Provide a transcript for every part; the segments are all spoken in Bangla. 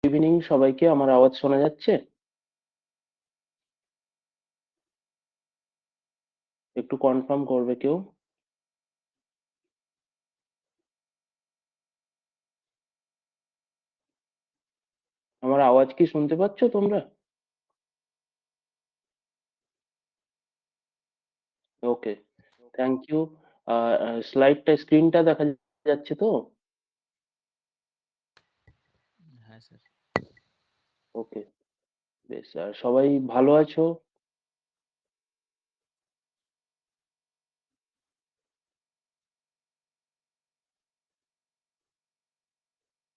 ইভিনিং সবাইকে। আমার আওয়াজ শোনা যাচ্ছে? একটু কনফার্ম করবে কেউ? আমার আওয়াজ কি শুনতে পাচ্ছ তোমরা? ওকে, থ্যাংক ইউ। স্লাইডটা, স্ক্রিনটা দেখা যাচ্ছে তো? হ্যাঁ স্যার। ওকে, বেশ। আর সবাই ভালো আছো?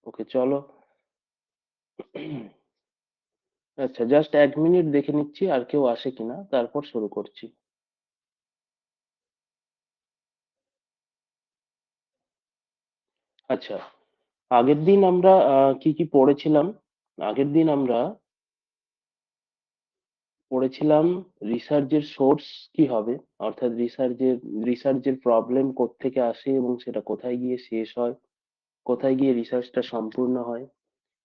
ওকে, চলো। আচ্ছা, জাস্ট 1 মিনিট দেখে নিচ্ছি আর কেউ আসে কিনা, তারপর শুরু করছি। আচ্ছা, আগের দিন আমরা কি কি পড়েছিলাম? আগের দিন আমরা পড়েছিলাম রিসার্চের সোর্স কি হবে, অর্থাৎ রিসার্চের প্রবলেম কোত্থেকে আসে এবং সেটা কোথায় গিয়ে শেষ হয়, কোথায় গিয়ে রিসার্চটা সম্পূর্ণ হয়।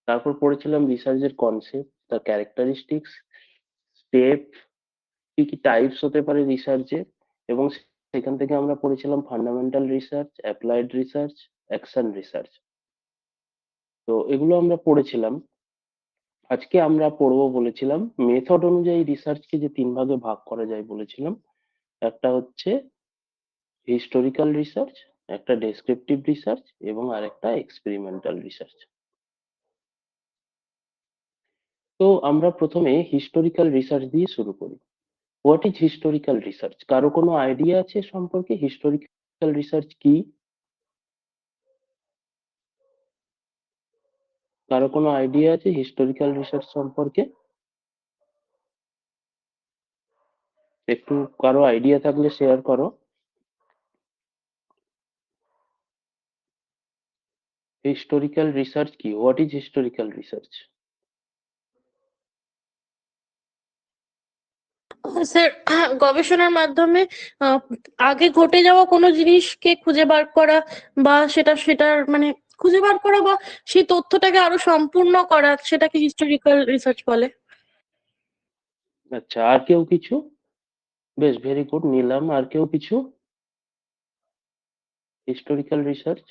তারপর পড়েছিলাম রিসার্চের কনসেপ্ট, তার ক্যারেক্টারিস্টিক্স, স্টেপ, কি কি টাইপস হতে পারে রিসার্চের, এবং সেখান থেকে আমরা পড়েছিলাম fundamental research, applied research, action research. তো এগুলো আমরা পড়েছিলাম। আজকে আমরা পড়বো বলেছিলাম মেথড অনুযায়ী রিসার্চকে যে 3 ভাগে ভাগ করা যায় বলেছিলাম। একটা হচ্ছে হিস্টোরিক্যাল রিসার্চ, একটা ডেসক্রিপটিভ রিসার্চ, এবং আরেকটা এক্সপেরিমেন্টাল রিসার্চ। তো আমরা প্রথমে হিস্টোরিক্যাল রিসার্চ দিয়ে শুরু করি। What is historical research? কারো কোনো আইডিয়া আছে সম্পর্কে হিস্টোরিক্যাল রিসার্চ কি? কারো কোনো আইডিয়া আছে হিস্টোরিক্যাল রিসার্চ সম্পর্কে? একটু কারো আইডিয়া থাকলে শেয়ার করো। হিস্টোরিক্যাল রিসার্চ কি? What is historical research? Sir, গবেষণার মাধ্যমে আহ, আগে ঘটে যাওয়া কোনো জিনিসকে খুঁজে বার করা, বা সেটার মানে খুঁজে বার করা, বা সেই তথ্যটাকে আরো সম্পূর্ণ করা, সেটাকে হিস্টোরিক্যাল রিসার্চ বলে। আচ্ছা, আর কেউ কিছু? বেশ, ভেরি গুড, নিলাম। আর কেউ কিছু? হিস্টোরিক্যাল রিসার্চ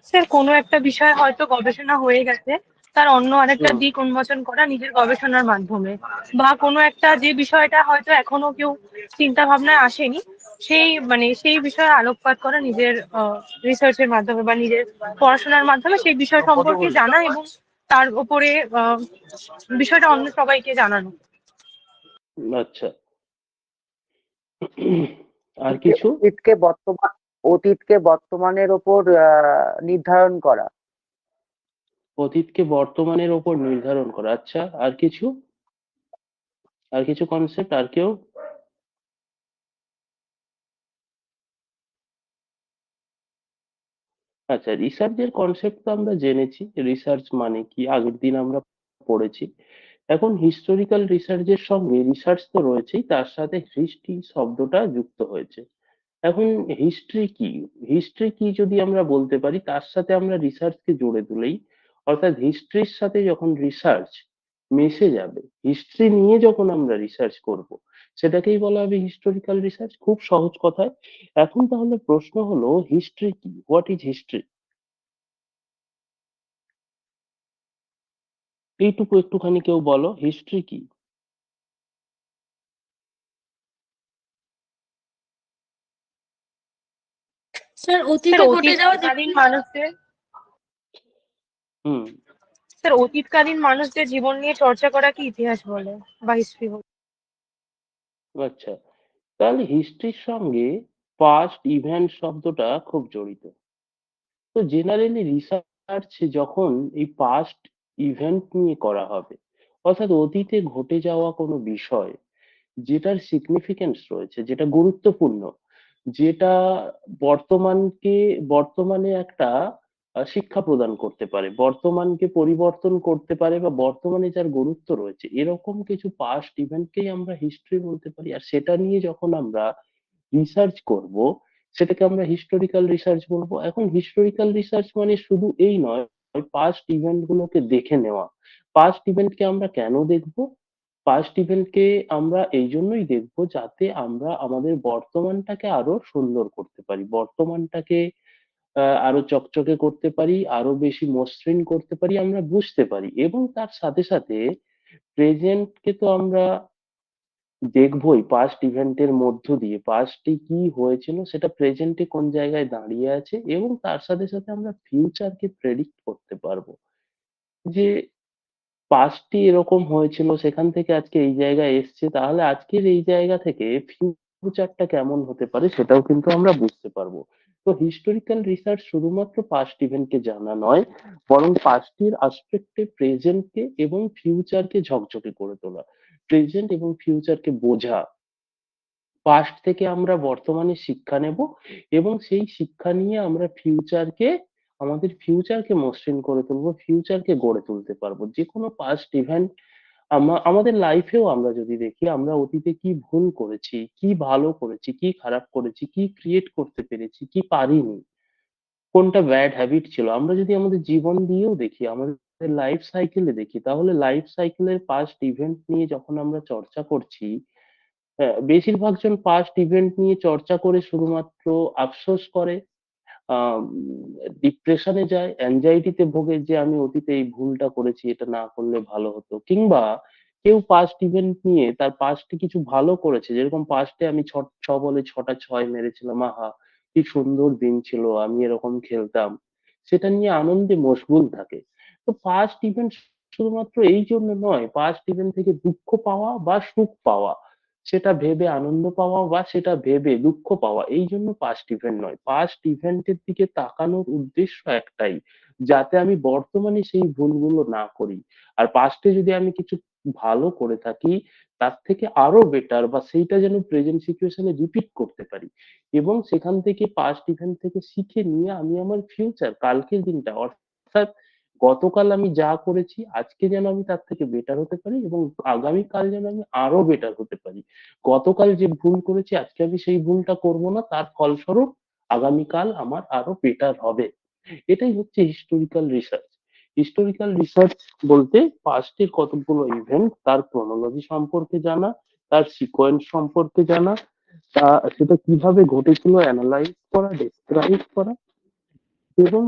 স্যার, কোনো একটা বিষয় হয়তো গবেষণা হয়ে গেছে, তার অন্য আরেকটা হুম দিক উন্মোচন করা নিজের গবেষণার মাধ্যমে, বা কোনো একটা যে বিষয়টা হয়তো এখনো কেউ চিন্তা ভাবনায় আসেনি, সেই বিষয়ে আলোকপাত করা নিজের রিসার্চের মাধ্যমে বা নিজের পড়াশোনার মাধ্যমে সেই বিষয় সম্পর্কে জানা, এবং তার উপরে বিষয়টা অন্য সবাইকে জানানো। আচ্ছা। আর কিছু? অতীতকে বর্তমানের ওপর নির্ধারণ করা। অতীতকে বর্তমানের ওপর নির্ধারণ করা। আচ্ছা, আর কিছু? আর কিছু কনসেপ্ট? আর কেউ? আচ্ছা, রিসার্চের কনসেপ্ট তো আমরা জেনেছি, রিসার্চ মানে কি আগের দিন আমরা পড়েছি। এখন হিস্টোরিক্যাল রিসার্চের সঙ্গে রিসার্চ তো রয়েছেই, তার সাথে হিস্ট্রি শব্দটা যুক্ত হয়েছে। এখন হিস্ট্রি কি? হিস্ট্রি কি যদি আমরা বলতে পারি, তার সাথে আমরা রিসার্চকে জুড়ে তুলেই, অর্থাৎ হিস্ট্রির সাথে যখন রিসার্চ মিশে যাবে, হিস্ট্রি নিয়ে যখন আমরা রিসার্চ করব, সেটাকেই বলা হবে হিস্টোরিক্যাল রিসার্চ, খুব সহজ কথায়। এখন তাহলে প্রশ্ন হলো, হিস্ট্রি কি? What is history? এইটুকু একটুখানি কেউ বলো, হিস্ট্রি কি? স্যার, স্যার, অতীতে ঘটে যাওয়া অতীতকালীন মানুষদের হুম স্যার অতীতকালীন মানুষদের জীবন নিয়ে চর্চা করা কি ইতিহাস বলে বা হিস্ট্রি বলে? আচ্ছা, তাহলে হিস্ট্রির সঙ্গে পাস্ট ইভেন্ট শব্দটা খুব জড়িত। তো জেনারেলি রিসার্চ যখন এই পাস্ট ইভেন্ট নিয়ে করা হবে, অর্থাৎ অতীতে ঘটে যাওয়া কোনো বিষয় যেটার সিগনিফিকেন্স রয়েছে, যেটা গুরুত্বপূর্ণ, যেটা বর্তমানে একটা শিক্ষা প্রদান করতে পারে, বর্তমানকে পরিবর্তন করতে পারে, বা বর্তমানে যার গুরুত্ব রয়েছে, এরকম কিছু পাস্ট ইভেন্টকেই আমরা হিস্ট্রি বলতে পারি। আর সেটা নিয়ে যখন আমরা রিসার্চ করব, সেটাকে আমরা হিস্টোরিক্যাল রিসার্চ বলবো। এখন হিস্টোরিক্যাল রিসার্চ মানে শুধু এই নয় পাস্ট ইভেন্ট গুলোকে দেখে নেওয়া। পাস্ট ইভেন্টকে আমরা কেন দেখবো? পাস্ট ইভেন্টকে আমরা এই জন্যই দেখবো যাতে আমরা আমাদের বর্তমানটাকে আরো সুন্দর করতে পারি, বর্তমানটাকে আরো চকচকে করতে পারি, আরো বেশি মসৃণ করতে পারি, আমরা বুঝতে পারি। এবং তার সাথে সাথে প্রেজেন্টকে তো আমরা দেখবোই পাস্ট ইভেন্টের মধ্য দিয়ে, পাস্টে কি হয়েছিল সেটা প্রেজেন্টে কোন জায়গায় দাঁড়িয়ে আছে, এবং তার সাথে সাথে আমরা ফিউচারকে প্রেডিক্ট করতে পারবো যে পাস্টে এরকম হয়েছিল, সেখান থেকে আজকে এই জায়গায় এসছে, তাহলে আজকের এই জায়গা থেকে ফিউচারটা কেমন হতে পারে সেটাও কিন্তু আমরা বুঝতে পারবো। তো হিস্টোরিক্যাল রিসার্চ শুধুমাত্র পাস্ট ইভেন্টকে জানা নয়, বরং পাস্টের আসপেক্টে প্রেজেন্টকে এবং ফিউচারকে ঝকঝকে করে তোলা, প্রেজেন্ট এবং ফিউচারকে বোঝা, পাস্ট থেকে আমরা বর্তমানে শিক্ষা নেব এবং সেই শিক্ষা নিয়ে আমরা আমাদের ফিউচারকে মসৃণ করে তুলবো, ফিউচারকে গড়ে তুলতে পারবো। যে কোনো পাস্ট ইভেন্ট আমাদের লাইফেও আমরা যদি দেখি, আমরা অতীতে কি ভুল করেছি, কি ভালো করেছি, কি খারাপ করেছি, কি ক্রিয়েট করতে পেরেছি, কি পারিনি, কোনটা ব্যাড হ্যাবিট ছিল, আমরা যদি আমাদের জীবন দিয়েও দেখি, আমাদের লাইফ সাইকেলে দেখি, তাহলে লাইফ সাইকেলের পাস্ট ইভেন্ট নিয়ে যখন আমরা চর্চা করছি, হ্যাঁ, বেশিরভাগ জন পাস্ট ইভেন্ট নিয়ে চর্চা করে শুধুমাত্র আফসোস করে, ডিপ্রেশনে যায়, অ্যাংজাইটিতে ভোগে যে আমি অতীতে এই ভুলটা করেছি, এটা না করলে ভালো হতো। কিংবা কেউ পাস্ট ইভেন্ট নিয়ে তার পাস্টে কিছু ভালো করেছে, যেরকম পাস্টে আমি ছ বলে ছটা ছয় মেরেছিলাম, আহা কি সুন্দর দিন ছিল, আমি এরকম খেলতাম, সেটা নিয়ে আনন্দে মশগুল থাকে। তো পাস্ট ইভেন্ট শুধুমাত্র এই জন্য নয়, পাস্ট ইভেন্ট থেকে দুঃখ পাওয়া বা সুখ পাওয়া, সেটা ভেবে আনন্দ পাওয়া বা সেটা ভেবে দুঃখ পাওয়া, এই জন্য পাস্ট ইভেন্ট নয়। পাস্ট ইভেন্টের দিকে তাকানোর উদ্দেশ্য একটাই, যাতে আমি বর্তমানে সেই ভুলগুলো না করি। আর পাস্টে যদি আমি কিছু ভালো করে থাকি, তার থেকে আরো বেটার বা সেইটা যেন প্রেজেন্ট সিচুয়েশনে রিপিট করতে পারি, এবং সেখান থেকে পাস্ট ইভেন্ট থেকে শিখে নিয়ে আমি আমার ফিউচার, কালকের দিনটা, অর্থাৎ গতকাল আমি যা করেছি আজকে যেন আমি তার থেকে বেটার হতে পারি, এবং আগামীকাল যেন আমি আরো বেটার হতে পারি। গতকাল যে ভুল করেছি আজকে আমি সেই ভুলটা করব না, তার ফলস্বরূপ আগামীকাল আমার আরো বেটার হবে। এটাই হচ্ছে হিস্টোরিক্যাল রিসার্চ। হিস্টোরিক্যাল রিসার্চ বলতে পাস্টের কতগুলো ইভেন্ট, তার ক্রোনোলজি সম্পর্কে জানা, তার সিকোয়েন্স সম্পর্কে জানা, সেটা কিভাবে ঘটেছিল অ্যানালাইজ করা, ডেসক্রাইব করা, এবং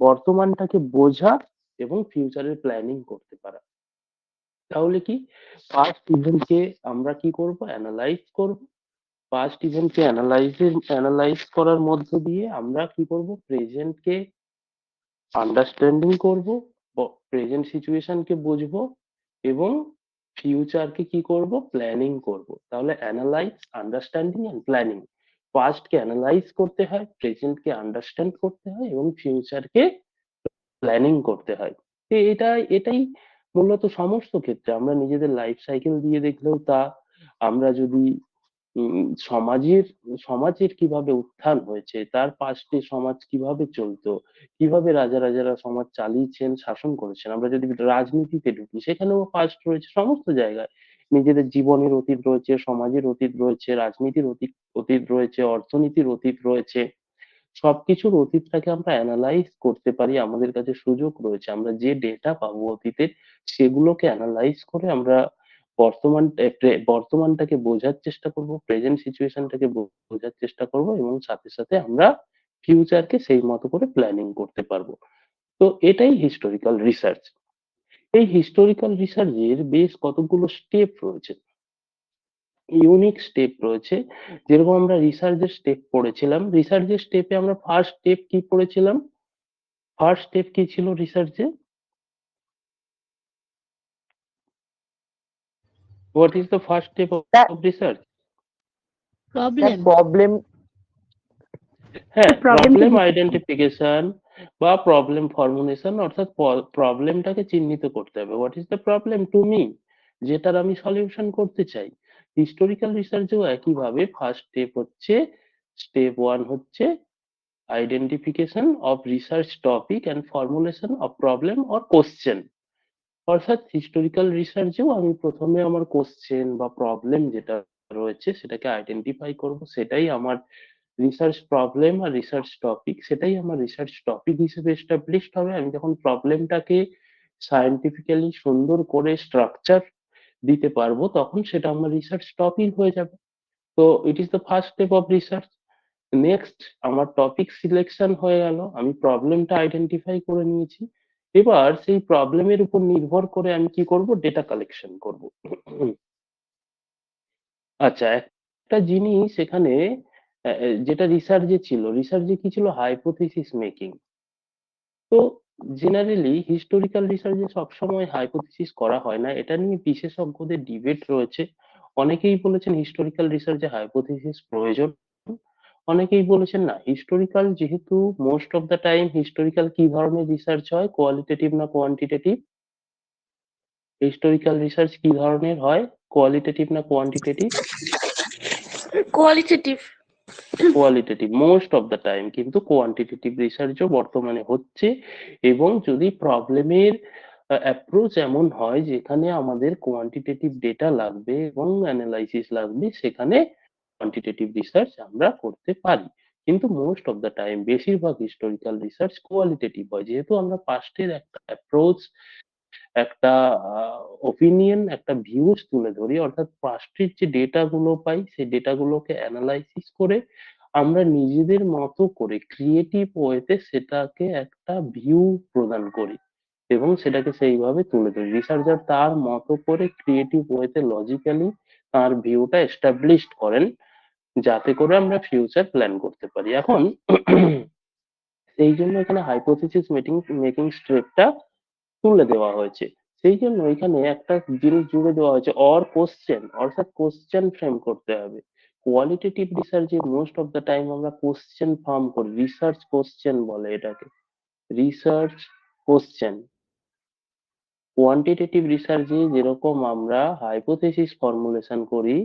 বর্তমানটাকে বোঝা এবং ফিউচারের প্ল্যানিং করতে পারা। তাহলে কি, পাস্ট ইভেন্টকে আমরা কি করব, অ্যানালাইজ করব। পাস্ট ইভেন্টকে অ্যানালাইজ করার মধ্য দিয়ে আমরা কি করব, প্রেজেন্টকে আন্ডারস্ট্যান্ডিং করব, প্রেজেন্ট সিচুয়েশনকে বুঝবো, এবং ফিউচারকে কি করব, প্ল্যানিং করব। তাহলে অ্যানালাইজ, আন্ডারস্ট্যান্ডিং এন্ড প্ল্যানিং। পাস্টকে অ্যানালাইজ করতে হয়, প্রেজেন্টকে আন্ডারস্ট্যান্ড করতে হয়, এবং ফিউচারকে প্ল্যানিং করতে হয়। তো এটাই মূলত সমস্ত ক্ষেত্রে আমরা নিজেদের লাইফ সাইকেল দিয়ে দেখলেও তা, আমরা যদি সমাজের সমাজের কিভাবে উত্থান হয়েছে, তার পাস্টে সমাজ কিভাবে চলতো, কিভাবে রাজা রাজারা সমাজ চালিয়েছেন, শাসন করেছেন, আমরা যদি রাজনীতিতে ঢুকি সেখানেও পাস্ট রয়েছে, সমস্ত জায়গায় নিজেদের জীবনের অতীত রয়েছে, সমাজের অতীত রয়েছে, রাজনীতির অতীত অতীত রয়েছে, অর্থনীতির অতীত রয়েছে। সবকিছুর অতীতটাকে আমরা অ্যানালাইজ করতে পারি, আমাদের কাছে সুযোগ রয়েছে, আমরা যে ডেটা পাবো অতীতের, সেগুলোকে অ্যানালাইজ করে আমরা বর্তমানটাকে বোঝার চেষ্টা করব, প্রেজেন্ট সিচুয়েশনটাকে বোঝার চেষ্টা করব, এবং সাথে সাথে আমরা ফিউচারকে সেই মতো করে প্ল্যানিং করতে পারবো। তো এটাই হিস্টোরিক্যাল রিসার্চ। এই হিস্টোরিক্যাল রিসার্চের বেশ কতগুলো স্টেপ রয়েছে, ইউনিক স্টেপ রয়েছে। যেরকম আমরা রিসার্চের স্টেপ পড়েছিলাম, রিসার্চের স্টেপে আমরা ফার্স্ট স্টেপ কি পড়েছিলাম, ফার্স্ট স্টেপ কি ছিল রিসার্চে, what is the first step That of research? Problem problem হ্যাঁ, Problem প্রবলেম চিহ্নিত করা। আইডেন্টিফিকেশন বা প্রবলেম ফর্মুলেশন, অর্থাৎ প্রবলেমটাকে চিহ্নিত করতে হবে, what is the problem to me, যেটার আমি সলিউশন করতে চাই। হিস্টোরিক্যাল রিসার্চেও একইভাবে ফার্স্ট স্টেপ হচ্ছে, স্টেপ ওয়ান হচ্ছে identification of research topic and formulation of problem or question. অর্থাৎ হিস্টোরিক্যাল রিসার্চেও আমি প্রথমে আমার কোশ্চেন বা প্রবলেম যেটা রয়েছে সেটাকে আইডেন্টিফাই করব, সেটাই আমার রিসার্চ প্রবলেম আর রিসার্চ টপিক, সেটাই আমার রিসার্চ টপিক হিসেবে এস্টাবলিশড হবে। আমি যখন প্রবলেমটাকে সায়েন্টিফিক্যালি সুন্দর করে স্ট্রাকচার দিতে পারবো, তখন সেটা আমার রিসার্চ টপিক হয়ে যাবে। তো it is the first step of research. Next, আমার টপিক সিলেকশন হয়ে গেল, আমি প্রবলেমটা আইডেন্টিফাই করে নিয়েছি। এবার সেই প্রবলেমের উপর নির্ভর করে আমি কি করব, ডেটা কালেকশন করব। আচ্ছা, একটা জিনিস এখানে যেটা রিসার্চে ছিল, রিসার্চে কি ছিল, হাইপোথিসিস মেকিং। তো জেনারেলি হিস্টোরিক্যাল রিসার্চে সবসময় হাইপোথিসিস করা হয় না, এটা নিয়ে বিশেষজ্ঞদের ডিবেট রয়েছে। অনেকেই বলেছেন হিস্টোরিক্যাল রিসার্চে হাইপোথিসিস প্রয়োজন, অনেকেই বলেছেন না। হিস্টোরিক্যাল যেহেতু, most of the time historical কি ধরনের রিসার্চ হয়, কোয়ালিটেটিভ না কোয়ান্টিটেটিভ? হিস্টোরিক্যাল রিসার্চ কি ধরনের হয়, কোয়ালিটেটিভ না quantitative? Qualitative. Qualitative. Most of the time কিন্তু কোয়ান্টিটেটিভ রিসার্চও বর্তমানে হচ্ছে। এবং যদি প্রবলেমের অ্যাপ্রোচ এমন হয় যেখানে আমাদের কোয়ান্টিটেটিভ ডেটা লাগবে এবং অ্যানালাইসিস লাগবে, সেখানে কোয়ান্টিটেটিভ রিসার্চ আমরা করতে পারি। কিন্তু মোস্ট অফ দ্য টাইম, বেশিরভাগ হিস্টোরিক্যাল রিসার্চ কোয়ালিটেটিভ হয়, যেহেতু আমরা পাস্টের একটা অ্যাপ্রোচ, একটা ওপিনিয়ন, একটা ভিউজ তুলে ধরি। অর্থাৎ পাস্টের যে ডেটা গুলো পাই, সেই ডেটা গুলোকে অ্যানালাইসিস করে আমরা নিজেদের মতো করে ক্রিয়েটিভ ওয়েতে সেটাকে একটা ভিউ প্রদান করি এবং সেটাকে সেইভাবে তুলে ধরি। রিসার্চার তার মতো করে ক্রিয়েটিভ ওয়েতে লজিক্যালি তার ভিউটা এস্টাবলিশড করেন, যাতে করে আমরা ফিউচার প্ল্যান করতে পারি। এখন সেই জন্য এখানে হাইপোথিসিস মেকিং মেকিং স্টেপটা তুলে দেওয়া হয়েছে। সেই জন্য এখানে একটা জিনিস জুড়ে দেওয়া হয়েছে, অর কোশ্চেন, অর্থাৎ কোশ্চেন ফ্রেম করতে হবে। কোয়ালিটেটিভ রিসার্চে মোস্ট অফ দ্য টাইম আমরা কোশ্চেন ফর্ম করি, রিসার্চ কোশ্চেন বলে এটাকে, রিসার্চ কোশ্চেন। কোয়ান্টিটেটিভ রিসার্চে যেরকম আমরা হাইপোথেসিস ফর্মুলেশন করি,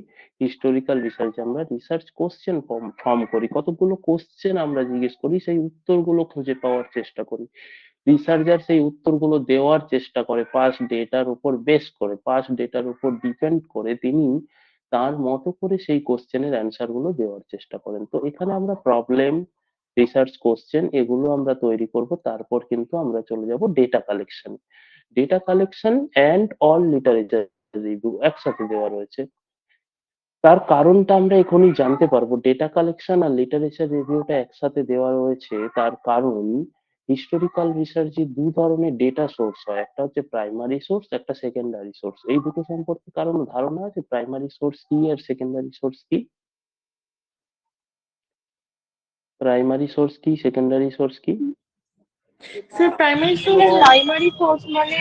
হিস্টোরিক্যাল রিসার্চে আমরা রিসার্চ কোশ্চেন ফর্ম করি। কতগুলো কোশ্চেন আমরা জিজ্ঞেস করি, সেই উত্তরগুলো খুঁজে পাওয়ার চেষ্টা করি। রিসার্চার সেই উত্তরগুলো দেওয়ার চেষ্টা করে পাস্ট ডেটার উপর বেস করে, পাস্ট ডেটার উপর ডিপেন্ড করে তিনি তার মতো করে সেই কোশ্চেনের অ্যান্সার গুলো দেওয়ার চেষ্টা করেন। তো এখানে আমরা প্রবলেম, রিসার্চ কোশ্চেন এগুলো আমরা তৈরি করব, তারপর কিন্তু আমরা চলে যাব data collection. Data collection and all literature review একসাথে দেওয়া রয়েছে। তার কারণটা আমরা এখনই জানতে পারবো। ডেটা কালেকশন আর লিটারেচার রিভিউটা একসাথে দেওয়া রয়েছে, তার কারণ হিস্টোরিক্যাল রিসার্চে দু ধরনের ডেটা সোর্স হয়, একটা হচ্ছে প্রাইমারি সোর্স, একটা সেকেন্ডারি সোর্স। এই দুটো সম্পর্কে কারণ ধারণা আছে, প্রাইমারি সোর্স কি আর সেকেন্ডারি সোর্স কি? প্রাইমারি সোর্স কি, সেকেন্ডারি সোর্স কি? Sir primary source primary source মানে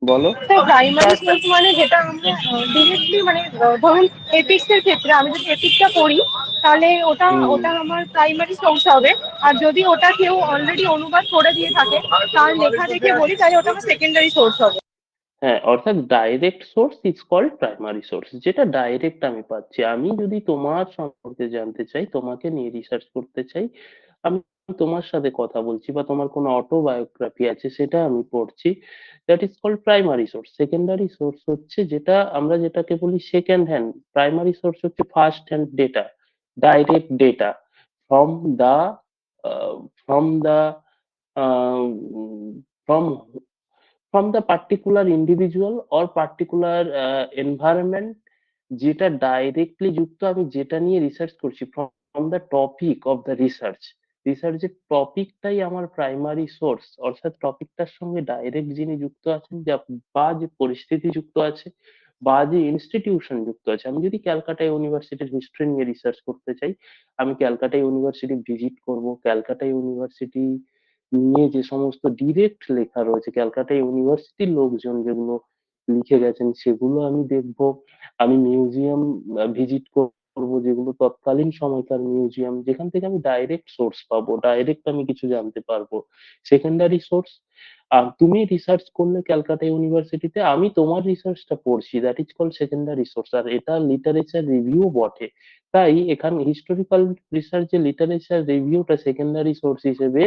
বলো। প্রাইমারি সোর্স মানে যেটা আমরা ডিরেক্টলি মানে ধরুন এপিক্স এর ক্ষেত্রে আমি যদি এপিক্সটা পড়ি তাহলে ওটা হুম, ওটা আমার প্রাইমারি সোর্স হবে। আর যদি ওটা কেউ অলরেডি অনুবাদ করে দিয়ে থাকে তার লেখা দেখে বলি তাহলে ওটা আমার সেকেন্ডারি সোর্স হবে। হ্যাঁ, অর্থাৎ direct source is called primary source, যেটা ডাইরেক্ট আমি পাচ্ছি। আমি যদি তোমার সম্পর্কে জানতে চাই, তোমাকে নিয়ে রিসার্চ করতে চাই, আমি তোমার সাথে কথা বলছি বা তোমার কোনো অটোবায়োগ্রাফি আছে সেটা আমি পড়ছি, that is called primary source. Secondary source হচ্ছে যেটা আমরা যেটাকে বলি সেকেন্ড হ্যান্ড। প্রাইমারি সোর্স হচ্ছে first hand data, direct data from the from the from from the particular individual or particular environment, যেটা ডাইরেক্টলি যুক্ত, আমি যেটা নিয়ে রিসার্চ করছি, from the topic of the research. রিসার্চের টপিকটাই আমার প্রাইমারি সোর্স, অর্থাৎ টপিকটার সঙ্গে ডাইরেক্ট যিনি যুক্ত আছেন, বা যে পরিস্থিতি যুক্ত আছে, বা যে ইনস্টিটিউশন যুক্ত আছে। আমি যদি ক্যালকাটা ইউনিভার্সিটির হিস্ট্রি নিয়ে রিসার্চ করতে চাই, আমি ক্যালকাটা ইউনিভার্সিটি ভিজিট করব। ক্যালকাটা ইউনিভার্সিটি নিয়ে যে সমস্ত ডিরেক্ট লেখা রয়েছে, ক্যালকাটা ইউনিভার্সিটির লোকজন যেগুলো লিখে গেছেন, সেগুলো আমি দেখবো। আমি মিউজিয়াম ভিজিট করবো, যেগুলো তৎকালীন সময়কার মিউজিয়াম, যেখান থেকে আমি ডাইরেক্ট সোর্স পাবো, ডাইরেক্ট আমি কিছু জানতে পারবো। সেকেন্ডারি সোর্স, আর তুমি রিসার্চ করলে ক্যালকাটা ইউনিভার্সিটিতে, আমি তোমার রিসার্চটা পড়ছি, that is called secondary source. আর এটা লিটারেচার রিভিউ বটে। তাই এখানে হিস্টোরিক্যাল রিসার্চে লিটারেচার রিভিউটা সেকেন্ডারি সোর্স হিসেবে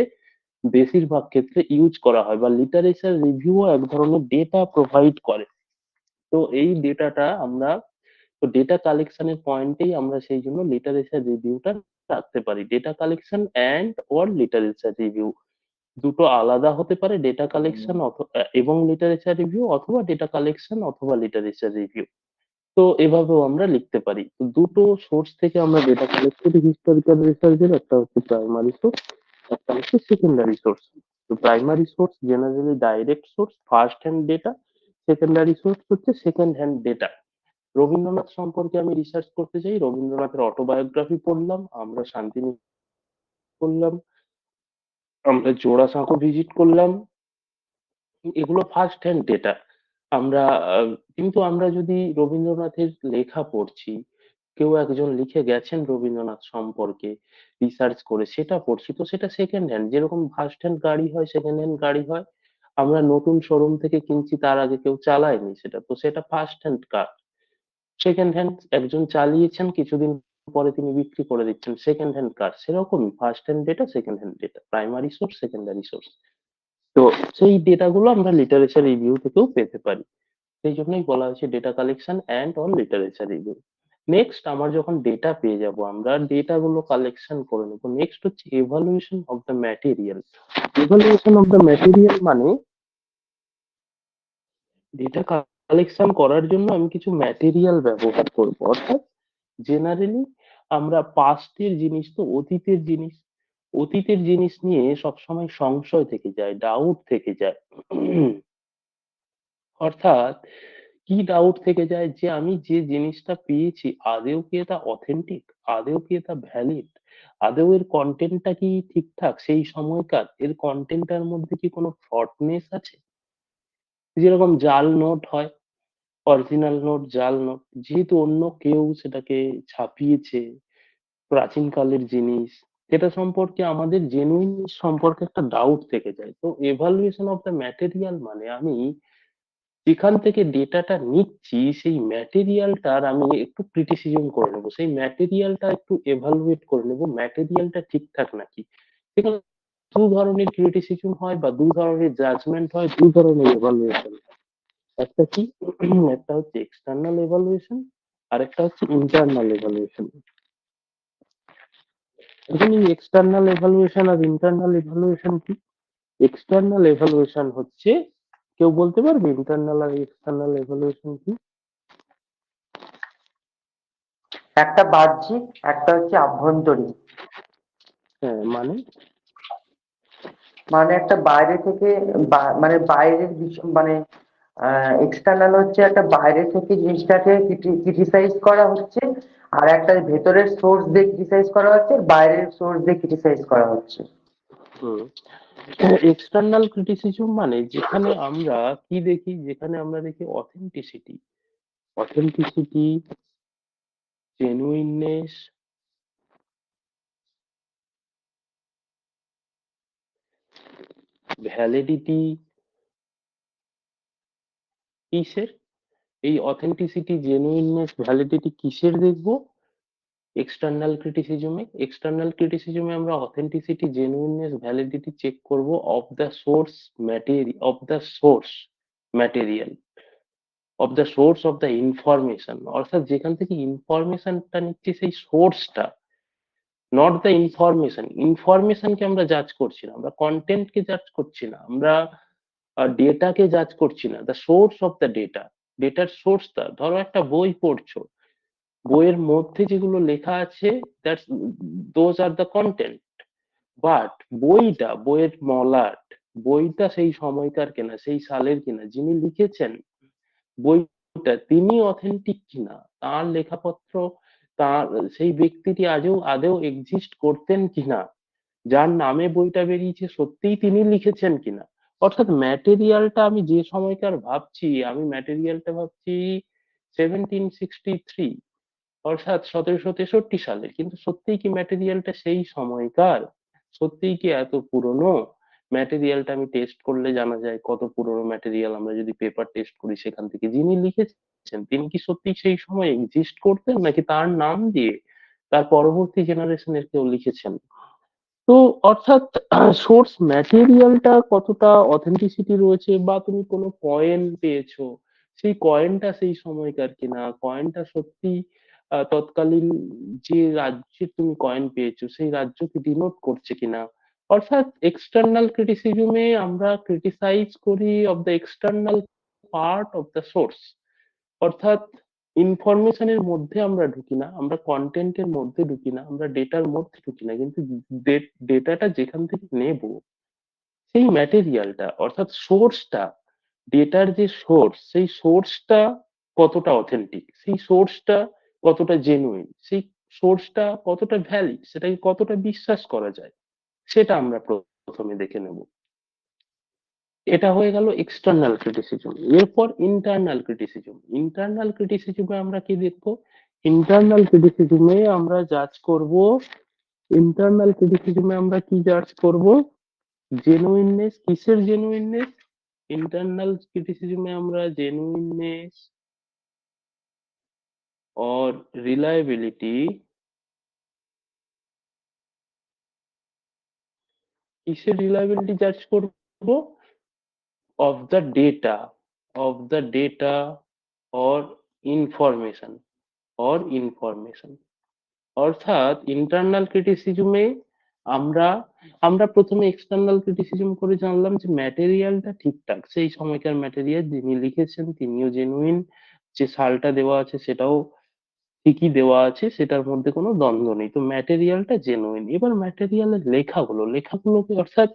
বেশিরভাগ ক্ষেত্রে ইউজ করা হয়, বা লিটারেচার রিভিউ এক ধরনের ডেটা প্রোভাইড করে। তো এই ডেটাটা আমরা তো ডেটা কালেকশনের পয়েন্টেই আমরা সেই জন্য লিটারেচার রিভিউটা রাখতে পারি। Data collection and or literature review দুটো আলাদা হতে পারে, ডেটা কালেকশন এবং লিটারেচার রিভিউ, অথবা ডেটা কালেকশন অথবা লিটারেচার রিভিউ। তো এভাবেও আমরা লিখতে পারি। তো দুটো সোর্স থেকে আমরা ডেটা কালেক্ট করি হিস্টোরিক্যাল রিসার্চের, একটা হচ্ছে প্রাইমারি সোর্স, একটা হচ্ছে সেকেন্ডারি সোর্স। তো primary source generally direct source, first hand data. Secondary source হচ্ছে সেকেন্ড হ্যান্ড ডেটা। রবীন্দ্রনাথ সম্পর্কে আমি রিসার্চ করতে চাই, রবীন্দ্রনাথের অটোবায়োগ্রাফি পড়লাম, আমরা শান্তিনিকেতন করলাম, আমরা জোড়াসাঁকো ভিজিট করলাম, এগুলো ফার্স্ট হ্যান্ড ডেটা। আমরা কিন্তু আমরা যদি রবীন্দ্রনাথের লেখা পড়ছি, কেউ একজন লিখে গেছেন রবীন্দ্রনাথ সম্পর্কে রিসার্চ করে, সেটা পড়ছি, তো সেটা সেকেন্ড হ্যান্ড। যেরকম ফার্স্ট হ্যান্ড গাড়ি হয়, সেকেন্ড হ্যান্ড গাড়ি হয়, আমরা নতুন শোরুম থেকে কিনছি, তার আগে কেউ চালায়নি সেটা, তো সেটা ফার্স্ট হ্যান্ড কার। সেকেন্ড হ্যান্ড একজন চালিয়েছেন, কিছুদিন পরে তিনি বিক্রি করে দিচ্ছেন, সেকেন্ড হ্যান্ড কার। সেরকমই first hand data, second hand data, primary source, secondary source. তো সেই ডেটাগুলো আমরা লিটারেচার রিভিউ থেকেও পেতে পারি। সেই জন্যই বলা হয়েছে data collection and on literature review. Next, আমার যখন ডেটা পেয়ে যাব, আমরা ডেটা গুলো কালেকশন করে নেব। নেক্সট হচ্ছে evaluation of the material. Evaluation of the material মানে ডেটা কালেকশন করার জন্য আমি কিছু ম্যাটেরিয়াল ব্যবহার করব। অর্থাৎ জেনারেলি আমরা পাস্টের জিনিস, তো অতীতের জিনিস, অতীতের জিনিস নিয়ে সবসময় সংশয় থেকে যায়, ডাউট থেকে যায়। অর্থাৎ কি ডাউট থেকে যায়, যে আমি যে জিনিসটা পেয়েছি আদেও কি এটা অথেন্টিক, আদেও কি এটা ভ্যালিড, আদেও এর কন্টেন্টটা কি ঠিকঠাক সেই সময়কার, এর কন্টেন্টটার মধ্যে কি কোনো ফ্রডনেস আছে। যেরকম জাল নোট হয়, অরিজিনাল নোট, জাল নোট, যেহেতু অন্য কেউ সেটাকে ছাপিয়েছে, প্রাচীনকালের জিনিস, সেটা সম্পর্কে আমাদের জেনুইন সম্পর্কে একটা ডাউট থেকে যায়। তো এভালুয়েশন অফ দ্য ম্যাটেরিয়াল মানে আমি যেখান থেকে ডেটাটা নিচ্ছি সেই ম্যাটেরিয়ালটার আমি একটু ক্রিটিসিজম করে নেবো, সেই ম্যাটেরিয়ালটা একটু এভালুয়েট করে নেবো, ম্যাটেরিয়ালটা ঠিকঠাক নাকি। সেখানে দু ধরনের ক্রিটিসিজম হয় বা দু ধরনের জাজমেন্ট হয়, দু ধরনের এভালুয়েশন। একটা কি একটা হচ্ছে এক্সটার্নাল এভালুয়েশন, আর একটা হচ্ছে ইন্টারনাল এভালুয়েশন। এখন এই এক্সটার্নাল এভালুয়েশন আর ইন্টারনাল এভালুয়েশন কি? এক্সটার্নাল এভালুয়েশন হচ্ছে, কেউ বলতে পারবে ইন্টারনাল আর এক্সটার্নাল এভালুয়েশন কি? একটা বাহ্যিক, একটা হচ্ছে আভ্যন্তরীণ। হ্যাঁ, মানে মানে একটা বাইরে থেকে মানে বাইরের বিষয়, মানে এক্সটার্নাল হচ্ছে একটা বাইরে থেকে জিনিসটাকে ক্রিটিসাইজ করা হচ্ছে, আর একটা ভেতরের সোর্স দিয়ে ক্রিটিসাইজ করা হচ্ছে, বাইরের সোর্স দিয়ে ক্রিটিসাইজ করা হচ্ছে। এক্সটার্নাল ক্রিটিসিজম মানে যেখানে আমরা কি দেখি, যেখানে আমরা দেখি অথেন্টিসিটি, অথেন্টিসিটি, জেনুইননেস, ভ্যালিডিটি। কিসের? এই অথেন্টিসিটি, জেনুইননেস, ভ্যালিডিটি কিসের দেখবো? এক্সটার্নাল ক্রিটিসিজমে। এক্সটার্নাল ক্রিটিসিজমে আমরা অথেন্টিসিটি, জেনুইননেস, ভ্যালিডিটি চেক করব of the source material, of the source material, of the source of the information. অর্থাৎ যেখান থেকে ইনফরমেশনটা নিচ্ছি সেই সোর্সটা, নট দ্য ইনফরমেশন। ইনফরমেশনকে আমরা জাজ করছি না, আমরা কন্টেন্টকে জাজ করছি না, আমরা ডেটাকে জাজ করছি না, the source of the data. ডেটার সোর্সটা, ধরো একটা বই পড়ছো, বইয়ের মধ্যে যেগুলো লেখা আছে, that's those are the content. But বইটা, বইয়ের মলাট, বইটা সেই সময়কার কিনা, সেই সালের কিনা, যিনি লিখেছেন বইটা তিনি অথেন্টিক কিনা, তার লেখাপত্র, তার সেই ব্যক্তিটি আদেও এক্সিস্ট করতেন কিনা, যার নামে বইটা বেরিয়েছে সত্যিই তিনি লিখেছেন কিনা। অর্থাৎ ম্যাটেরিয়ালটা আমি যে সময়কার ভাবছি, আমি ম্যাটেরিয়ালটা ভাবছি 1763, অর্থাৎ 1763 সালে, কিন্তু সত্যিই কি ম্যাটেরিয়ালটা সেই সময়কার, সত্যিই কি এত পুরনো? ম্যাটেরিয়ালটা আমি টেস্ট করলে জানা যায় কত পুরনো ম্যাটেরিয়াল। আমরা যদি পেপার টেস্ট করি, সেখান থেকে যিনি লিখেছেন তিনি কি সত্যি সেই সময় এক্সিস্ট করতেন, নাকি তার নাম দিয়ে তার পরবর্তী জেনারেশনের কেউ লিখেছেন। তো অর্থাৎ সোর্স ম্যাটেরিয়ালটা কতটা অথেন্টিসিটি রয়েছে, বা তুমি কোনো পয়েম পেয়েছো, সেই কয়েনটা সেই সময়কার কিনা, কয়েনটা সত্যি তৎকালীন যে রাজ্যে তুমি কয়েন পেয়েছো সেই রাজ্যকে ডিনোট করছে কিনা। অর্থাৎ এক্সটার্নাল ক্রিটিসিজমে আমরা ক্রিটিসাইজ করি of the external part of the source. অর্থাৎ ইনফরমেশনের মধ্যে আমরা ঢুকি না, আমরা কন্টেন্টের মধ্যে ঢুকি না, আমরা ডেটার মধ্যে ঢুকি না, কিন্তু ডেটাটা যেখান থেকে নেব সেই ম্যাটেরিয়ালটা অর্থাৎ সোর্সটা, ডেটার যে সোর্স সেই সোর্সটা কতটা অথেন্টিক, সেই সোর্সটা কতটা জেনুইন, সেই সোর্সটা কতটা ভ্যালিড, সেটাকে কতটা বিশ্বাস করা যায়, সেটা আমরা প্রথমে দেখে নেব। এটা হয়ে গেল এক্সটার্নাল ক্রিটিসিজম। এরপর ইন্টারনাল ক্রিটিসিজম। ইন্টারনাল ক্রিটিসিজমে আমরা কি দেখবো? ইন্টারনাল ক্রিটিসিজমে আমরা জাজ করব, ইন্টারনাল ক্রিটিসিজমে আমরা কি জাজ করব? জেনুইননেস। কিসের জেনুইননেস? ইন্টারনাল ক্রিটিসিজমে আমরা জেনুইননেস or reliability, কিসের রিলায়েবিলিটি জাজ করব? of the data, of the data or information, or information। অর্থাৎ ইন্টারনাল ক্রিটিসিজমে আমরা আমরা প্রথমে এক্সটার্নাল ক্রিটিসিজম করে জানলাম যে ম্যাটেরিয়ালটা ঠিকঠাক, সেই সময়কার ম্যাটেরিয়াল, যিনি লিখেছেন তিনিও জেনুইন, যে সালটা দেওয়া আছে সেটাও ঠিকই দেওয়া আছে, সেটার মধ্যে কোনো দ্বন্দ্ব নেই, তো ম্যাটেরিয়ালটা জেনুইন। এবার ম্যাটেরিয়ালের লেখাগুলোকে অর্থাৎ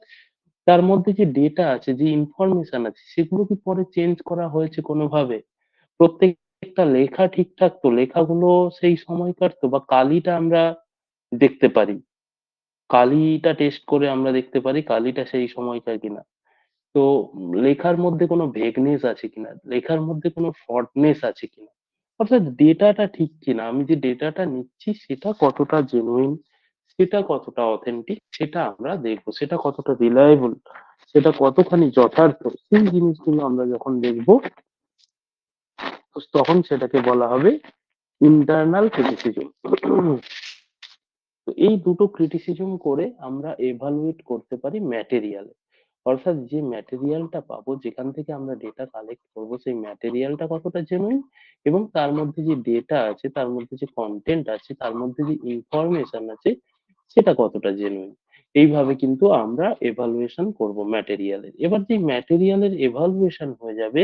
তার মধ্যে যে ডেটা আছে, যে ইনফরমেশন আছে, সেগুলো কি পরে চেঞ্জ করা হয়েছে কোনোভাবে? প্রত্যেকটা লেখা ঠিকঠাক তো? লেখাগুলো সেই সময়কার তো? বা কালিটা আমরা দেখতে পারি, কালিটা টেস্ট করে আমরা দেখতে পারি কালিটা সেই সময়কার কিনা। তো লেখার মধ্যে কোনো ভেগনেস আছে কিনা, লেখার মধ্যে কোনো ফ্রডনেস আছে কিনা, অর্থাৎ ডেটাটা ঠিক কিনা, আমি যে ডেটাটা নিচ্ছি সেটা কতটা জেনুইন, সেটা কতটা অথেন্টিক, সেটা আমরা দেখবো, সেটা কতটা রিলায়েবল, সেটা কতখানি যথার্থ, সেই জিনিসগুলো আমরা যখন দেখবো তখন সেটাকে বলা হবে ইন্টারনাল ক্রিটিসিজম। তো এই দুটো ক্রিটিসিজম করে আমরা এভালুয়েট করতে পারি ম্যাটেরিয়াল। অর্থাৎ যে ম্যাটেরিয়ালটা পাবো, যেখান থেকে আমরা ডেটা কালেক্ট করবো, সেই ম্যাটেরিয়ালটা কতটা জেনুইন, এবং তার মধ্যে যে ডেটা আছে, তার মধ্যে যে কন্টেন্ট আছে, তার মধ্যে যে ইনফরমেশন আছে, সেটা কতটা জেনুইন। এইভাবে কিন্তু আমরা এভালুয়েশন করব ম্যাটেরিয়ালের। এবার যে ম্যাটেরিয়ালের এভালুয়েশন হয়ে যাবে,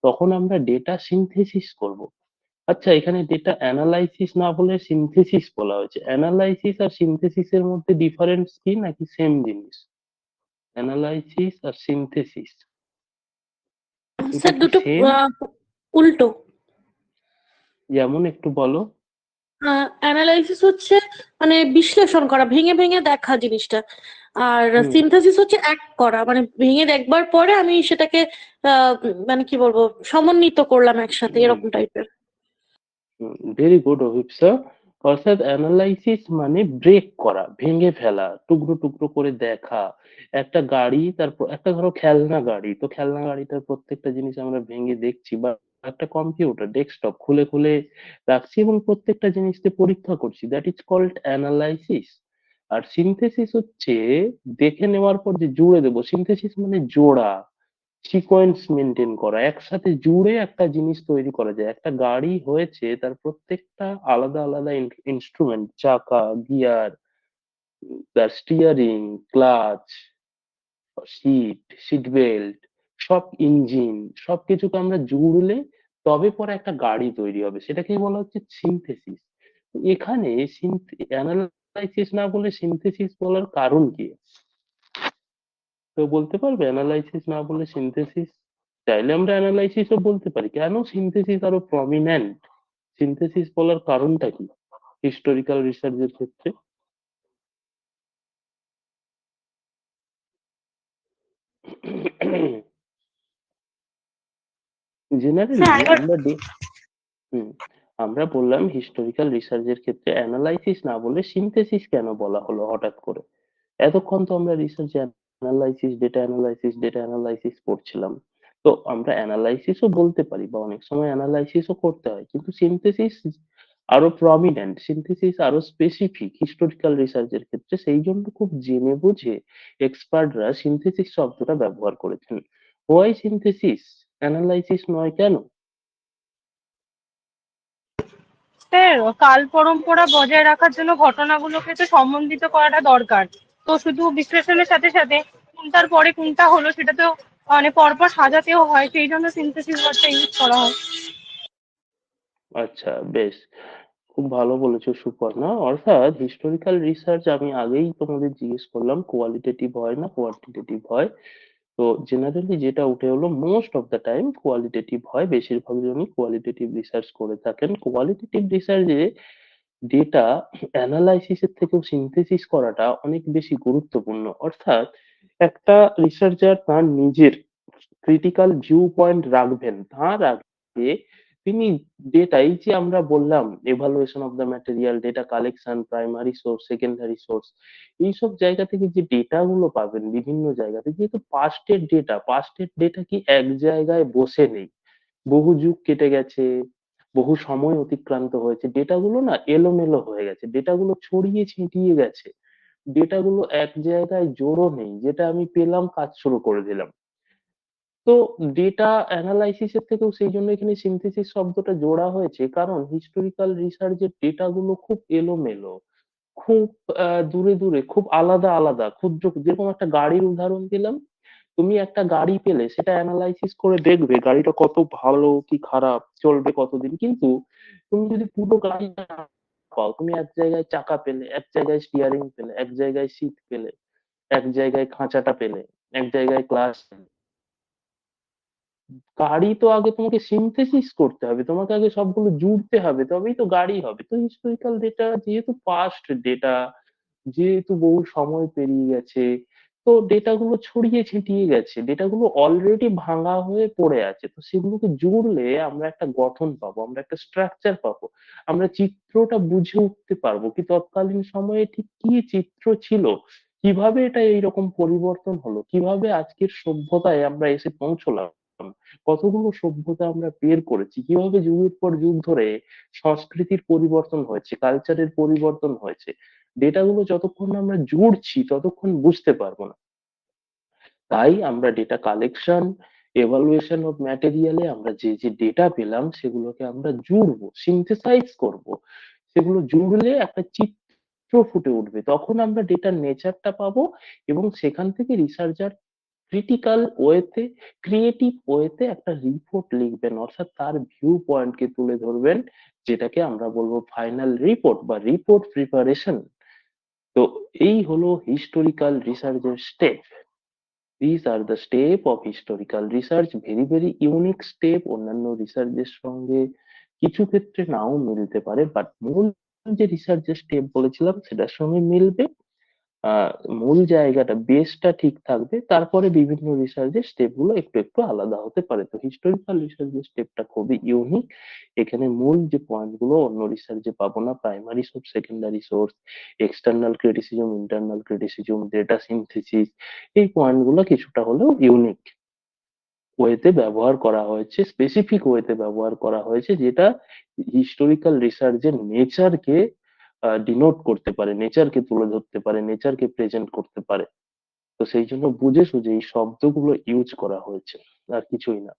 তখন আমরা ডেটা সিনথেসিস করব। আচ্ছা, এখানে ডেটা অ্যানালাইসিস না বলে সিনথেসিস বলা হয়েছে। অ্যানালাইসিস আর সিনথেসিসের মধ্যে ডিফারেন্স কি, নাকি সেম জিনিস? অ্যানালাইসিস আর সিনথেসিস দুটো স্যার কি দুটো সেম? উল্টো। যেমন একটু বলো। অ্যানালাইসিস হচ্ছে মানে বিশ্লেষণ করা, ভেঙে ভেঙে দেখা জিনিসটা, আর হুম সিনথেসিস হচ্ছে এক করা, মানে ভেঙে দেখবার পরে আমি সেটাকে মানে কি বলবো, সমন্বিত করলাম একসাথে, এরকম টাইপের। Very good অভিপ্সা। অর্থাৎ অ্যানালাইসিস মানে ব্রেক করা, ভেঙে ফেলা, টুকরো টুকরো করে দেখা। একটা গাড়ি, তারপর একটা ধরো খেলনা গাড়ি, তো খেলনা গাড়িটার প্রত্যেকটা জিনিস আমরা ভেঙে দেখছি, বা একটা কম্পিউটার ডেস্কটপ খুলে খুলে রাখছি এবং প্রত্যেকটা জিনিসকে পরীক্ষা করছি, দ্যাট ইজ কল্ড অ্যানালাইসিস। আর সিনথেসিস হচ্ছে দেখে নেওয়ার পর যে জুড়ে দেবো, সিনথেসিস মানে জোড়া, সিকোয়েন্স মেনটেন করা, একসাথে জুড়ে একটা জিনিস তৈরি করা যায়। একটা গাড়ি হয়েছে, তার প্রত্যেকটা আলাদা আলাদা ইনস্ট্রুমেন্ট, চাকা, গিয়ার, তার স্টিয়ারিং, ক্লাচ, সিট বেল্ট, সব ইঞ্জিন, সবকিছুকে আমরা জুড়লে তবে পরে একটা গাড়ি তৈরি হবে, সেটাকেই বলা হচ্ছে সিনথেসিস। এখানে অ্যানালাইসিস না বলে সিনথেসিস বলার কারণ কি? কেউ বলতে পারবে? অ্যানালাইসিস না বলে সিনথেসিস, চাইলে আমরা অ্যানালাইসিসও বলতে পারি, কেন সিনথেসিস আরো প্রমিনেন্ট? সিনথেসিস বলার কারণটা কি হিস্টোরিক্যাল রিসার্চের ক্ষেত্রে? জেনারেলি স্যার একবার হুম, আমরা বললাম হিস্টোরিক্যাল রিসার্চের ক্ষেত্রে অ্যানালাইসিস না বলে সিনথেসিস কেন বলা হলো হঠাৎ করে? এতক্ষণ তো আমরা রিসার্চ অ্যানালাইসিস, ডেটা অ্যানালাইসিস পড়ছিলাম। তো আমরা অ্যানালাইসিসও বলতে পারি, বা অনেক সময় অ্যানালাইসিসও করতে হয়, কিন্তু সিনথেসিস আরো প্রমিনেন্ট, সিনথেসিস আরো স্পেসিফিক হিস্টোরিক্যাল রিসার্চের ক্ষেত্রে, সেই জন্য খুব জেনে বুঝে এক্সপার্টরা সিনথেসিস শব্দটা ব্যবহার করেছেন। হোয়াই সিনথেসিস, অ্যানালাইসিস নয় কেন? তথ্যের কাল পরম্পরা বজায় রাখার জন্য ঘটনাগুলোকে তো সম্বন্ধিত করাটা দরকার। তো শুধু বিশ্লেষণের সাথে সাথে কোনটার পরে কোনটা হলো সেটা তো মানে পরপর সাজাতেও হয়, সেই জন্য সিনথেসিস ওয়ার্ডটা ইউজ করা হয়। আচ্ছা, বেশ। খুব ভালো বলেছো সুপর্ণা। অর্থাৎ হিস্টোরিক্যাল রিসার্চ আমি আগেই তোমাদের জিজ্ঞেস করলাম কোয়ালিটেটিভ হয় না কোয়ান্টিটেটিভ হয়। তো জেনারেলি যেটা উঠে হলো most of the time qualitative হয়, বেশিরভাগ জনই কোয়ালিটেটিভ রিসার্চ করে থাকেন। কোয়ালিটেটিভ রিসার্চে ডেটা অ্যানালাইসিসের থেকেও সিনথেসিস করাটা অনেক বেশি গুরুত্বপূর্ণ। অর্থাৎ একটা রিসার্চার তার নিজের ক্রিটিক্যাল ভিউ পয়েন্ট রাখবেন, তার আগে তিনি ডেটা, এই যে আমরা বললাম evaluation of the material, data collection, primary source, secondary source, এইসব জায়গা থেকে যে ডেটা গুলো পাবেন বিভিন্ন জায়গা থেকে, যেহেতু পাস্টের ডেটা কি এক জায়গায় বসে নেই, বহু যুগ কেটে গেছে, বহু সময় অতিক্রান্ত হয়েছে, ডেটাগুলো না এলোমেলো হয়ে গেছে, ডেটাগুলো ছড়িয়ে ছিটিয়ে গেছে, ডেটাগুলো এক জায়গায় জোড়ও নেই, যেটা আমি পেলাম কাজ শুরু করে দিলাম। তো ডেটা অ্যানালাইসিসের থেকেও সেই জন্য এখানে সিনথেসিস শব্দটা জোড়া হয়েছে, কারণ হিস্টোরিক্যাল রিসার্চের ডেটাগুলো খুব এলোমেলো, খুব দূরে দূরে, খুব আলাদা আলাদা, ক্ষুদ্র, যেরকম একটা গাড়ির উদাহরণ দিলাম, তুমি একটা গাড়ি পেলে সেটা অ্যানালাইসিস করে দেখবে গাড়িটা কত ভালো কি খারাপ, চলবে কতদিন, কিন্তু তুমি যদি পুরো গাড়ি না পাও, তুমি এক জায়গায় চাকা পেলে, এক জায়গায় স্টিয়ারিং পেলে, এক জায়গায় সিট পেলে, এক জায়গায় খাঁচাটা পেলে, এক জায়গায় ক্লাস, গাড়ি তো আগে তোমাকে সিনথেসিস করতে হবে, তোমাকে আগে সবগুলো জুড়তে হবে, তবেই তো গাড়ি হবে। তো হিস্টোরিক্যাল ডেটা যেহেতু পাস্ট ডেটা, যেহেতু বহু সময় পেরিয়ে গেছে, তো ডেটাগুলো ছড়িয়ে ছিটিয়ে গেছে, ডেটাগুলো অলরেডি ভাঙা হয়ে পড়ে আছে, তো সেগুলোকে জুড়লে আমরা একটা গঠন পাবো, আমরা একটা স্ট্রাকচার পাবো, আমরা চিত্রটা বুঝে উঠতে পারবো কি তৎকালীন সময়ে ঠিক কি চিত্র ছিল, কিভাবে এটা এইরকম পরিবর্তন হলো, কিভাবে আজকের সভ্যতায় আমরা এসে পৌঁছলাম, কতগুলো সভ্যতা আমরা বের করেছি, কিভাবে যুগের পর যুগ ধরে সংস্কৃতির পরিবর্তন হয়েছে, কালচারের পরিবর্তন হয়েছে। ডেটাগুলো যতক্ষণ না আমরা জুড়ছি ততক্ষণ বুঝতে পারবো না। তাই আমরা ডেটা কালেকশন, এভালুয়েশন অফ ম্যাটেরিয়ালে আমরা যে যে ডেটা পেলাম সেগুলোকে আমরা জুড়বো, সিনথেসাইজ করব, সেগুলো জুড়লে একটা চিত্র ফুটে উঠবে, তখন আমরা ডেটার নেচারটা পাবো, এবং সেখান থেকে রিসার্চার ক্রিটিক্যাল ওয়েতে, ক্রিয়েটিভ ওয়েতে একটা রিপোর্ট লিখবেন, অর্থাৎ তার ভিউ পয়েন্টকে তুলে ধরবেন, যেটাকে আমরা বলবো ফাইনাল রিপোর্ট বা রিপোর্ট প্রিপারেশন। তো এই হলো হিস্টোরিক্যাল রিসার্চের step. These are the step of historical research, very very unique step, অন্যান্য রিসার্চের সঙ্গে কিছু ক্ষেত্রে নাও মিলতে পারে, বাট মূল যে রিসার্চের স্টেপ বলেছিলাম সেটার সঙ্গে মিলবে। আহ মূল জায়গাটা, বেসটা ঠিক থাকবে, তারপরে বিভিন্ন রিসার্চের স্টেপ গুলো একটু একটু আলাদা হতে পারে। তো হিস্টোরিক্যাল রিসার্চের স্টেপটা খুবই ইউনিক। এখানে মূল যে পয়েন্ট গুলো অন্য রিসার্চে পাবো না, primary source, secondary source, external criticism, internal criticism, data synthesis, এই পয়েন্ট গুলো কিছুটা হলেও ইউনিক ওয়েতে ব্যবহার করা হয়েছে, স্পেসিফিক ওয়েতে ব্যবহার করা হয়েছে, যেটা হিস্টোরিক্যাল রিসার্চের নেচারকে ডিনোট করতে পারে, নেচারকে তুলে ধরতে পারে, নেচারকে প্রেজেন্ট করতে পারে। তো সেই জন্য বুঝে সুঝে এই শব্দগুলো ইউজ করা হয়েছে, আর কিছুই না।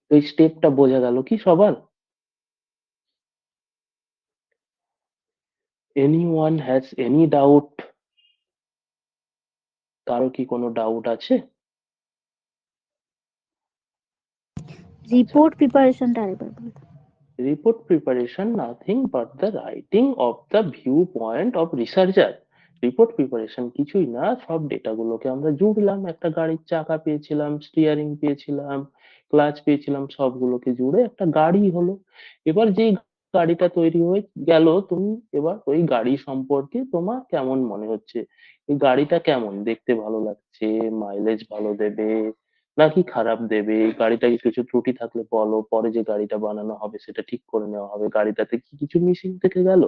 তো এই স্টেপটা বোঝা গেল কি সবার? Any one has any doubt? কারো কি কোনো ডাউট আছে? আচ্ছা, রিপোর্ট প্রিপারেশনটা আরেকবার বলুন। report preparation nothing but the writing of the viewpoint of researcher. Report preparation কিছুই না, সব ডেটা গুলোকে আমরা জুড়লাম, একটা গাড়ির চাকা পেয়েছিলাম, স্টিয়ারিং পেয়েছিলাম, ক্লাচ পেয়েছিলাম, সবগুলোকে জুড়ে একটা গাড়ি হলো। এবার যেই গাড়িটা তৈরি হয়ে গেল, তুমি এবার ওই গাড়ি সম্পর্কে তোমার কেমন মনে হচ্ছে, এই গাড়িটা কেমন দেখতে, ভালো লাগছে, মাইলেজ ভালো দেবে নাকি খারাপ দেবে, গাড়িটায় কিছু ত্রুটি থাকলে বলো, পরে যে গাড়িটা বানানো হবে সেটা ঠিক করে নেওয়া হবে, গাড়িটাতে কি কিছু মিসিং থেকে গেল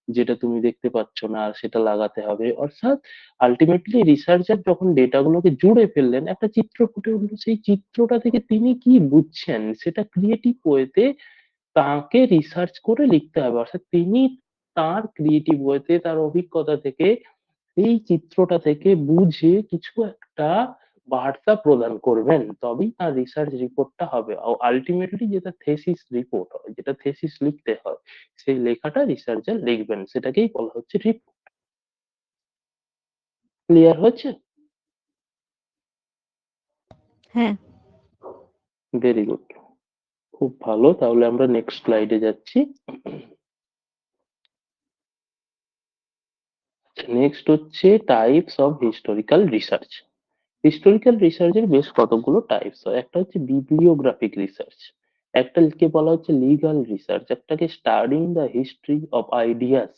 যেটা তুমি দেখতে পাচ্ছ না, আর সেটা লাগাতে হবে। অর্থাৎ আলটিমেটলি রিসার্চার যখন ডেটা গুলোকে জুড়ে ফেললেন, একটা চিত্র ফুটে উঠলো, সেই চিত্রটা থেকে তিনি কি বুঝছেন সেটা ক্রিয়েটিভ ওয়েতে তাকে রিসার্চ করে লিখতে হবে। অর্থাৎ তিনি তার ক্রিয়েটিভ ওয়েতে, তার অভিজ্ঞতা থেকে, এই চিত্রটা থেকে বুঝে কিছু একটা বার্তা প্রদান করবেন, তবেই তার রিসার্চ রিপোর্টটা হবে। আলটিমেটলি যেটা থেসিস রিপোর্ট হয়, যেটা থেসিস লিখতে হয়, সেই লেখাটা রিসার্চার লিখবেন, সেটাকেই বলা হচ্ছে রিপোর্ট। ক্লিয়ার হচ্ছে? হ্যাঁ। ভেরি গুড, খুব ভালো। তাহলে আমরা নেক্সট স্লাইডে যাচ্ছি। নেক্সট হচ্ছে types of historical research. Historical রিসার্চের বেশ কতগুলো টাইপস হয়। একটা হচ্ছে বিবলিওগ্রাফিক রিসার্চ, একটাকে বলা হচ্ছে লিগ্যাল রিসার্চ, একটাকে studying the history of ideas,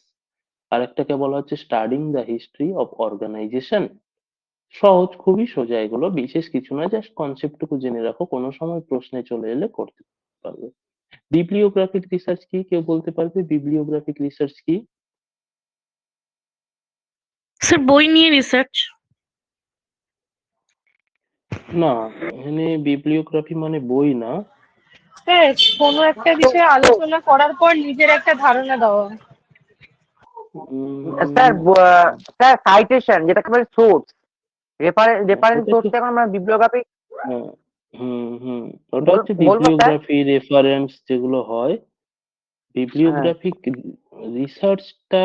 আর একটাকে বলা হচ্ছে studying the history of organization. সহজ, খুবই সোজা, এগুলো বিশেষ কিছু না, জাস্ট কনসেপ্টটুকু জেনে রাখো, কোনো সময় প্রশ্নে চলে এলে করতে পারবে। বিবলিওগ্রাফিক রিসার্চ কি, কেউ বলতে পারবে বিবলিওগ্রাফিক রিসার্চ কি? স্যার বই নিয়ে রিসার্চ। না, এখানে বিবলিওগ্রাফি মানে বই না। স্যার কোনো একটা বিষয়ে আলোচনা করার পর নিজের একটা ধারণা দেওয়া। স্যার উম, স্যার সাইটেশন, যেটাকে বলে সোর্স, রেফারেন্স ওটা সোর্স, এখন আমরা বিবলিওগ্রাফি হ্যাঁ, হুম, ওটা হচ্ছে বলবো স্যার। বিবলিওগ্রাফি রেফারেন্স যেগুলো হয়। হ্যাঁ বিবলিওগ্রাফিক রিসার্চটা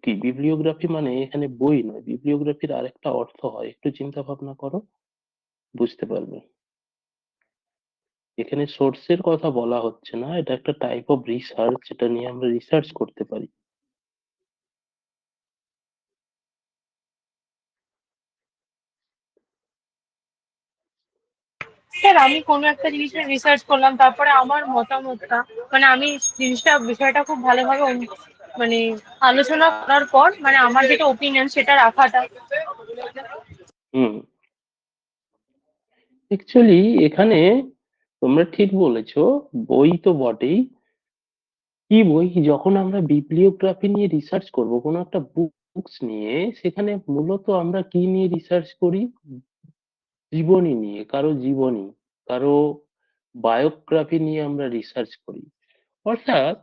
কি, বিবলিওগ্রাফি মানে এখানে বই নয়, বিবলিওগ্রাফির আরেকটা অর্থ হয়, একটু চিন্তা ভাবনা করো, বুঝতে পারবে। এখানে সোর্সের কথা বলা হচ্ছে না, এটা একটা টাইপ অফ রিসার্চ, যেটা নিয়ে আমরা রিসার্চ করতে পারি। স্যার আমি কোনো একটা জিনিসের রিসার্চ করলাম, তারপরে আমার মতামতটা মানে আমি বিষয়টা খুব ভালোভাবে মানে আলোচনা করার পর মানে আমার যেটা ওপিনিয়ন সেটা রাখাটা। হুম, অ্যাকচুয়ালি এখানে তোমরা ঠিক বলেছো, বই তো বটেই। কি বই, যখন আমরা বিবলিওগ্রাফি নিয়ে রিসার্চ করব, কোনো একটা বুকস নিয়ে, সেখানে মূলত আমরা কি নিয়ে রিসার্চ করি? জীবনী নিয়ে, কারো জীবনী, কারো বায়োগ্রাফি নিয়ে আমরা রিসার্চ করি। অর্থাৎ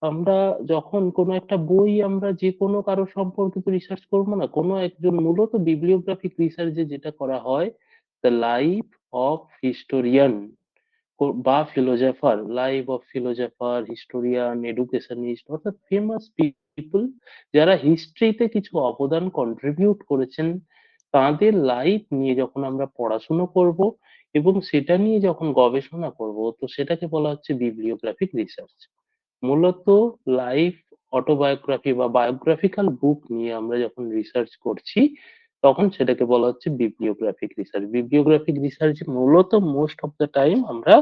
আমরা যখন কোনো একটা বই, আমরা যে কোনো কারো সম্পর্কে তো রিসার্চ করবো না, কোনো একজন, মূলত বিবলিওগ্রাফিক রিসার্চে যেটা করা হয়, দ্য লাইফ অফ হিস্টোরিয়ান বা ফিলোজেফার, লাইফ অফ ফিলোজেফার, হিস্টোরিয়ান, এডুকেশনিস্ট, অর্থাৎ ফেমাস পিপল যারা হিস্ট্রিতে কিছু অবদান কন্ট্রিবিউট করেছেন, তাদের লাইফ নিয়ে যখন আমরা পড়াশুনো করব এবং সেটা নিয়ে যখন গবেষণা করব, তো সেটাকে বলা হচ্ছে বিবলিওগ্রাফিক রিসার্চ। মূলত লাইফ, অটোবায়োগ্রাফি বা বায়োগ্রাফিক্যাল বুক নিয়ে আমরা যখন রিসার্চ করছি, তখন সেটাকে বলা হচ্ছে বিবলিওগ্রাফিক রিসার্চ। বিবলিওগ্রাফিক রিসার্চ মূলত মোস্ট অফ দ্য টাইম আমরা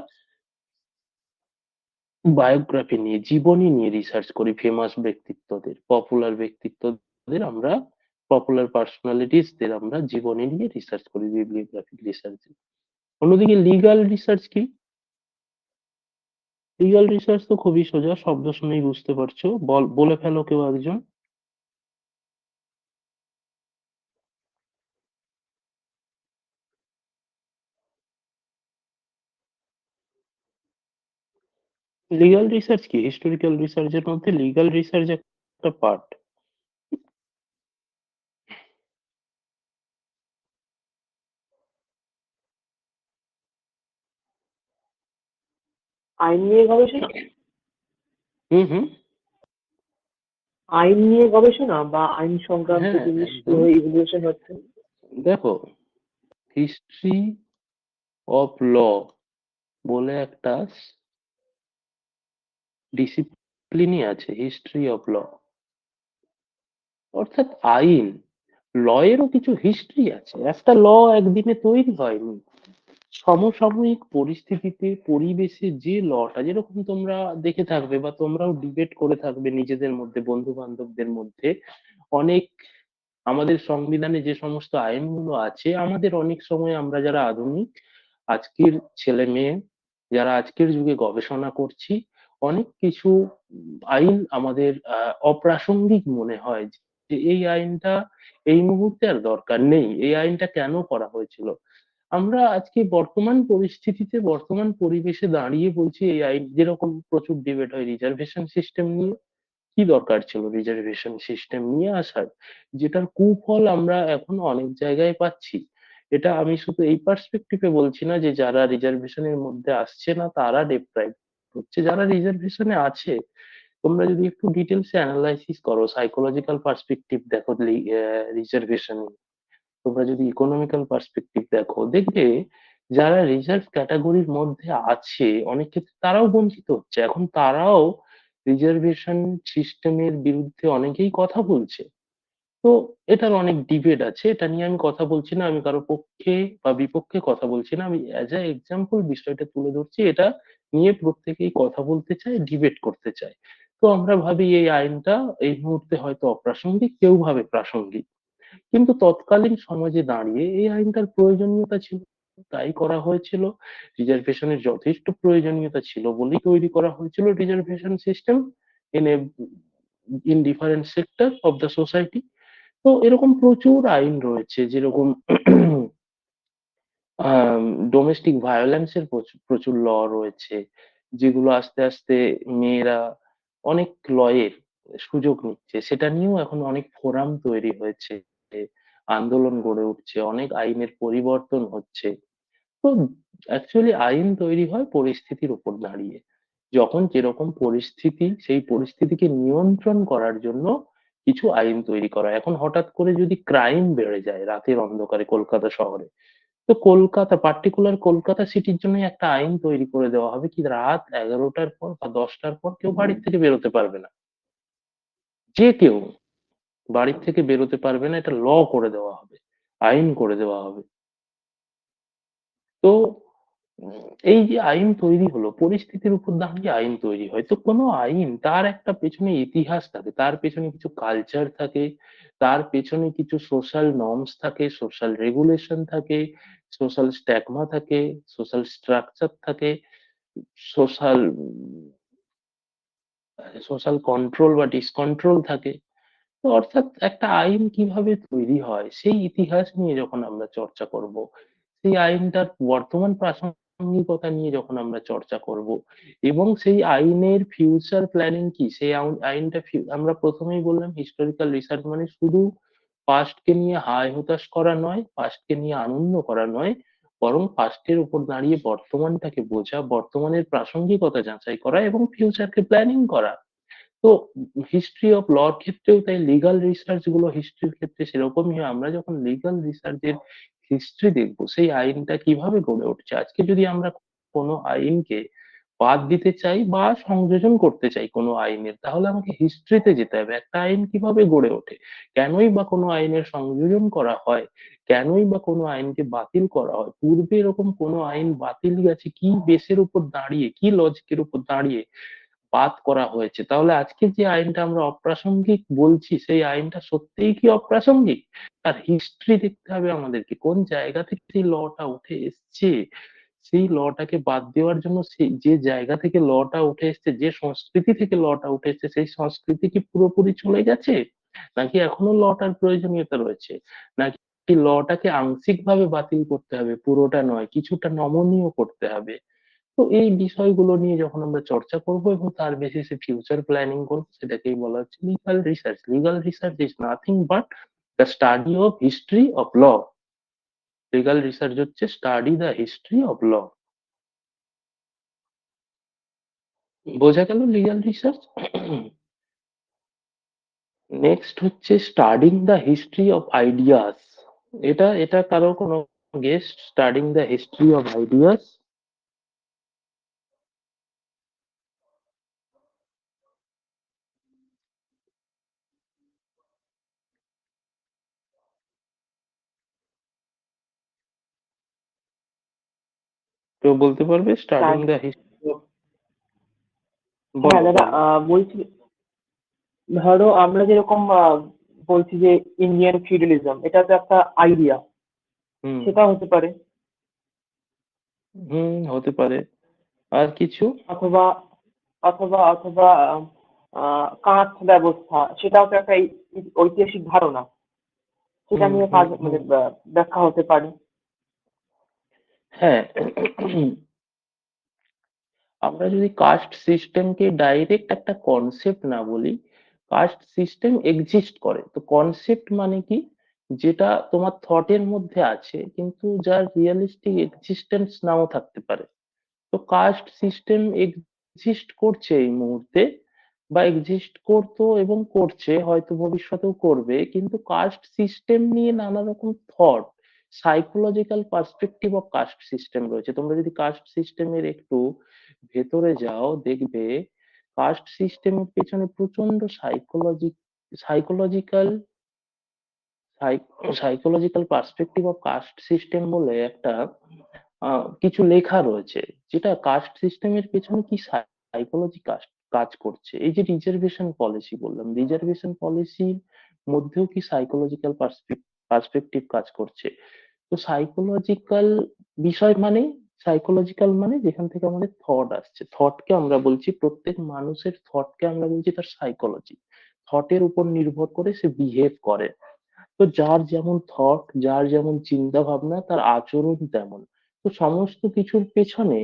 বায়োগ্রাফি নিয়ে, জীবনী নিয়ে রিসার্চ করি, ফেমাস ব্যক্তিত্বদের, পপুলার ব্যক্তিত্বদের আমরা, পপুলার পার্সোনালিটিসদের আমরা জীবনী নিয়ে রিসার্চ করি বিবলিওগ্রাফিক রিসার্চে। অন্যদিকে লিগাল রিসার্চ কি? লিগাল রিসার্চ তো খুবই সোজা, শব্দ শুনেই বুঝতে পারছো, বলে ফেলো কেউ একজন। লিগাল রিসার্চ কি? হিস্টোরিক্যাল রিসার্চের মধ্যে লিগাল রিসার্চ একটা পার্ট। আইন নিয়ে গবেষণা, হুম, আইন নিয়ে গবেষণা বা আইন সংক্রান্ত হ্যাঁ, জিনিস একদম। কিভাবে ইভলিউশন হচ্ছে। দেখো, হিস্ট্রি অফ ল বলে একটা ডিসিপ্লিনই আছে, হিস্ট্রি অফ ল, অর্থাৎ আইন, ল এরও কিছু হিস্ট্রি আছে। একটা ল একদিনে তৈরি হয়নি, সমসাময়িক পরিস্থিতিতে, পরিবেশে যে লটা, যেরকম তোমরা দেখে থাকবে বা তোমরাও ডিবেট করে থাকবে নিজেদের মধ্যে, বন্ধু বান্ধবদের মধ্যে, অনেক, আমাদের সংবিধানে যে সমস্ত আইনগুলো আছে, আমাদের অনেক সময় আমরা যারা আধুনিক, আজকের ছেলে মেয়ে, যারা আজকের যুগে গবেষণা করছি, অনেক কিছু আইন আমাদের অপ্রাসঙ্গিক মনে হয়, যে এই আইনটা এই মুহূর্তে আর দরকার নেই, এই আইনটা কেন করা হয়েছিল। আমরা আজকে বর্তমান পরিস্থিতিতে, বর্তমান পরিবেশে দাঁড়িয়ে বলছি এই আইন, যেরকম প্রচুর ডিবেট হয় রিজার্ভেশন সিস্টেম নিয়ে, কি দরকার ছিল রিজার্ভেশন সিস্টেম নিয়ে আসার, যেটার কুফল আমরা এখন অনেক জায়গায় পাচ্ছি। এটা আমি শুধু এই পার্সপেক্টিভে বলছি না যে যারা রিজার্ভেশনের মধ্যে আসছে না তারা ডেপ্রাইভ হচ্ছে, যারা রিজার্ভেশনে আছে তোমরা যদি একটু ডিটেলসে অ্যানালাইসিস করো, সাইকোলজিক্যাল পার্সপেক্টিভ দেখো রিজার্ভেশন, তোমরা যদি ইকোনমিক্যাল পার্সপেক্টিভ দেখো, দেখবে যারা রিজার্ভ ক্যাটাগরির মধ্যে আছে অনেক ক্ষেত্রে তারাও বঞ্চিত হচ্ছে। এখন তারাও রিজার্ভেশন সিস্টেমের বিরুদ্ধে অনেকেই কথা বলছে। তো এটার অনেক ডিবেট আছে, এটা নিয়ে আমি কথা বলছি না, আমি কারো পক্ষে বা বিপক্ষে কথা বলছি না, আমি অ্যাজ এ এক্সাম্পল বিষয়টা তুলে ধরছি। এটা নিয়ে প্রত্যেকেই কথা বলতে চায়, ডিবেট করতে চায়। তো আমরা ভাবি এই আইনটা এই মুহূর্তে হয়তো অপ্রাসঙ্গিক, কেউ ভাবে প্রাসঙ্গিক, কিন্তু তৎকালীন সমাজে দাঁড়িয়ে এই আইনটার প্রয়োজনীয়তা ছিল, তাই করা হয়েছিল। রিজার্ভেশনের যথেষ্ট প্রয়োজনীয়তা ছিল বলেই তৈরি করা হয়েছিল reservation system in a in different sector of the society. তো এরকম প্রচুর আইন রয়েছে, যেরকম ডোমেস্টিক ভায়োলেন্সের প্রচুর প্রচুর ল রয়েছে, যেগুলো আস্তে আস্তে মেয়েরা অনেক লয়ের সুযোগ নিচ্ছে, সেটা নিয়েও এখন অনেক ফোরাম তৈরি হয়েছে, আন্দোলন গড়ে উঠছে, অনেক আইনের পরিবর্তন হচ্ছে। তো অ্যাকচুয়ালি আইন তৈরি হয় পরিস্থিতির উপর দাঁড়িয়ে, যখন যেরকম পরিস্থিতি সেই পরিস্থিতিকে নিয়ন্ত্রণ করার জন্য কিছু আইন তৈরি করা হয়। এখন হঠাৎ করে যদি ক্রাইম বেড়ে যায় রাতের অন্ধকারে কলকাতা শহরে, তো কলকাতা পার্টিকুলার কলকাতা সিটির জন্য একটা আইন তৈরি করে দেওয়া হবে কি রাত 11টার পর বা 10টার পর কেউ বাড়ির থেকে বেরোতে পারবে না, যে কেউ বাড়ির থেকে বেরোতে পারবে না, এটা ল করে দেওয়া হবে, আইন করে দেওয়া হবে। তো এই যে আইন তৈরি হলো পরিস্থিতির উপর দাঁড়িয়ে আইন তৈরি হয়, তো কোনো আইন তার একটা পেছনে ইতিহাস থাকে, তার পেছনে কিছু কালচার থাকে, তার পেছনে কিছু সোশ্যাল নর্মস থাকে, সোশ্যাল রেগুলেশন থাকে, সোশ্যাল স্ট্যাগমা থাকে, সোশ্যাল স্ট্রাকচার থাকে, সোশ্যাল সোশ্যাল কন্ট্রোল বা ডিসকন্ট্রোল থাকে। তো অর্থাৎ একটা আইন কিভাবে তৈরি হয় সেই ইতিহাস নিয়ে যখন আমরা চর্চা করব, সেই আইনটার বর্তমান প্রাসঙ্গিকতা নিয়ে যখন আমরা চর্চা করব, এবং সেই আইনের ফিউচার প্ল্যানিং কি, সেই আইনটা আমরা প্রথমেই বললাম হিস্টোরিক্যাল রিসার্চ মানে শুধু পাস্ট কে নিয়ে হায় হুতাশ করা নয়, পাস্ট কে নিয়ে আনন্দ করা নয়, বরং পাস্টের উপর দাঁড়িয়ে বর্তমানটাকে বোঝা, বর্তমানের প্রাসঙ্গিকতা যাচাই করা এবং ফিউচারকে প্ল্যানিং করা। তো হিস্ট্রি অফ লর ক্ষেত্রেও তাই লিগাল রিসার্চ গুলো হিস্ট্রির ক্ষেত্রে সেরকমই হয়। আমরা যখন লিগাল রিসার্চের হিস্ট্রি দেখবো সেই আইনটা কিভাবে গড়ে উঠছে, আজকে যদি আমরা কোনো আইনকে বাদ দিতে চাই বা সংযোজন করতে চাই কোনো আইনের, তাহলে আমাকে হিস্ট্রিতে যেতে হবে, একটা আইন কিভাবে গড়ে ওঠে, কেনই বা কোনো আইনের সংযোজন করা হয়, কেনই বা কোনো আইনকে বাতিল করা হয়, পূর্বে এরকম কোনো আইন বাতিল গেছে কি বেসের উপর দাঁড়িয়ে, কি লজিকের উপর দাঁড়িয়ে বাদ করা হয়েছে। তাহলে আজকে যে আইনটা আমরা অপ্রাসঙ্গিক বলছি সেই আইনটা সত্যিই কি অপ্রাসঙ্গিক? তার হিস্ট্রি দেখতে হবে আমাদেরকে, কোন জায়গা থেকে সেই লটা উঠে এসছে, সেই লটাকে বাদ দেওয়ার জন্য সেই যে জায়গা থেকে লটা উঠে এসছে, যে সংস্কৃতি থেকে লটা উঠে এসছে, সেই সংস্কৃতি কি পুরোপুরি চলে গেছে, নাকি এখনো লটার প্রয়োজনীয়তা রয়েছে, নাকি লটাকে আংশিক ভাবে বাতিল করতে হবে, পুরোটা নয়, কিছুটা নমনীয় করতে হবে। তো এই বিষয়গুলো নিয়ে যখন আমরা চর্চা করব এবং তার বেসিসে ফিউচার প্ল্যানিং করবো, সেটাকেই বলা হচ্ছে legal research. Legal research is nothing but the study of history of law. Legal research হচ্ছে study the history of law. বোঝা গেল লিগাল রিসার্চ? নেক্সট হচ্ছে studying the history of ideas. এটা এটা কারো কোনো guess, studying the history of ideas? কেউ বলতে পারবে স্টাডিং দ্য হিস্ট্রি অফ? হ্যাঁ বলো দাদা, বলো। বলছি, ধরো আমরা যেরকম বলছি যে ইন্ডিয়ান ফিউডালিজম, এটা তো একটা আইডিয়া, হুম সেটা হতে পারে। হুম, হতে পারে। আর কিছু? অথবা অথবা অথবা কাস্ট ব্যবস্থা, সেটাও তো একটা ঐতিহাসিক ধারণা, সেটা হুম নিয়ে হুম কাজ মানে হুম। ব্যাখ্যা হতে পারে। হ্যাঁ, আমরা যদি কাস্ট সিস্টেমকে ডাইরেক্ট একটা কনসেপ্ট না বলি, কাস্ট সিস্টেম এক্সিস্ট করে, তো কনসেপ্ট মানে কি, যেটা তোমার থটের মধ্যে আছে কিন্তু যার রিয়েলিস্টিক এক্সিস্টেন্স নাও থাকতে পারে। তো কাস্ট সিস্টেম এক্সিস্ট করছে এই মুহূর্তে, বা এক্সিস্ট করতো এবং করছে, হয়তো ভবিষ্যতেও করবে, কিন্তু কাস্ট সিস্টেম নিয়ে নানা রকম thought, psychological perspective of caste system রয়েছে। তোমরা যদি কাস্ট সিস্টেমের একটু ভেতরে যাও দেখবে কাস্ট সিস্টেমের পেছনে প্রচন্ড psychological psychological perspective of caste system বলে একটা কিছু লেখা রয়েছে, যেটা কাস্ট সিস্টেমের পেছনে কি সাইকোলজি কাজ করছে। এই যে রিজার্ভেশন পলিসি বললাম, রিজার্ভেশন পলিসির মধ্যেও কি সাইকোলজিক্যাল পার্সপেক্টিভ কাজ করছে। তো সাইকোলজিক্যাল বিষয় মানে, সাইকোলজিক্যাল মানে যেখান থেকে আমাদের থট আসছে, থটকে আমরা বলছি, প্রত্যেক মানুষের থটকে আমরা বলছি তার সাইকোলজি। থটের উপর নির্ভর করে সে বিহেভ করে। তো যার যেমন থট, যার যেমন চিন্তা ভাবনা, তার আচরণ তেমন। তো সমস্ত কিছুর পেছনে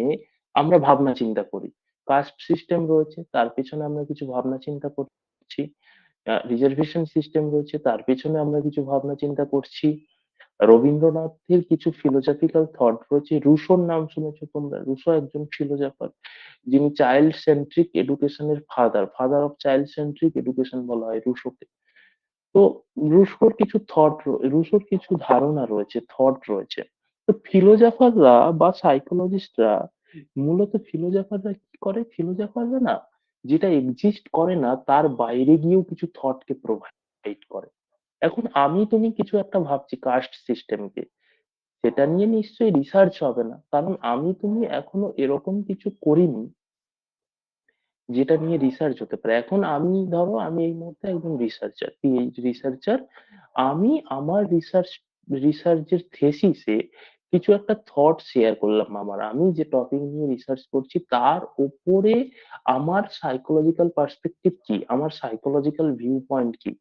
আমরা ভাবনা চিন্তা করি। কাস্ট সিস্টেম রয়েছে, তার পেছনে আমরা কিছু ভাবনা চিন্তা করছি। রিজার্ভেশন সিস্টেম রয়েছে, তার পেছনে আমরা কিছু ভাবনা চিন্তা করছি। রবীন্দ্রনাথের কিছু ফিলোসফিক্যাল থট রয়েছে। রুশোর নাম শুনেছো তোমরা? রুশো একজন ফিলোসফার, যিনি চাইল্ড সেন্ট্রিক এডুকেশনের father of child centric education বলা হয় রুশোকে। তো রুশোর কিছু ধারণা রয়েছে, থট রয়েছে। তো ফিলোজফাররা বা সাইকোলজিস্টরা, মূলত ফিলোজফাররা কি করে, ফিলোজফাররা না যেটা এক্সিস্ট করে না তার বাইরে গিয়েও কিছু থটকে প্রোভাইড করে। এখন আমি তুমি কিছু একটা ভাবছি কাস্ট সিস্টেমকে, সেটা নিয়ে নিশ্চয়ই রিসার্চ হবে না, কারণ আমি তুমি এখনো এরকম কিছু করিনি যেটা নিয়ে রিসার্চ হতে পারে। এখন আমি ধরো আমি এই মুহূর্তে একজন রিসার্চার, পিএইচডি রিসার্চার। আমি আমার রিসার্চের থেসিসে কিছু একটা থট শেয়ার করলাম, আমি যে টপিক নিয়ে রিসার্চ করছি তার উপরে আমার সাইকোলজিক্যাল পার্সপেক্টিভ কি, আমার সাইকোলজিক্যাল ভিউ পয়েন্ট কি।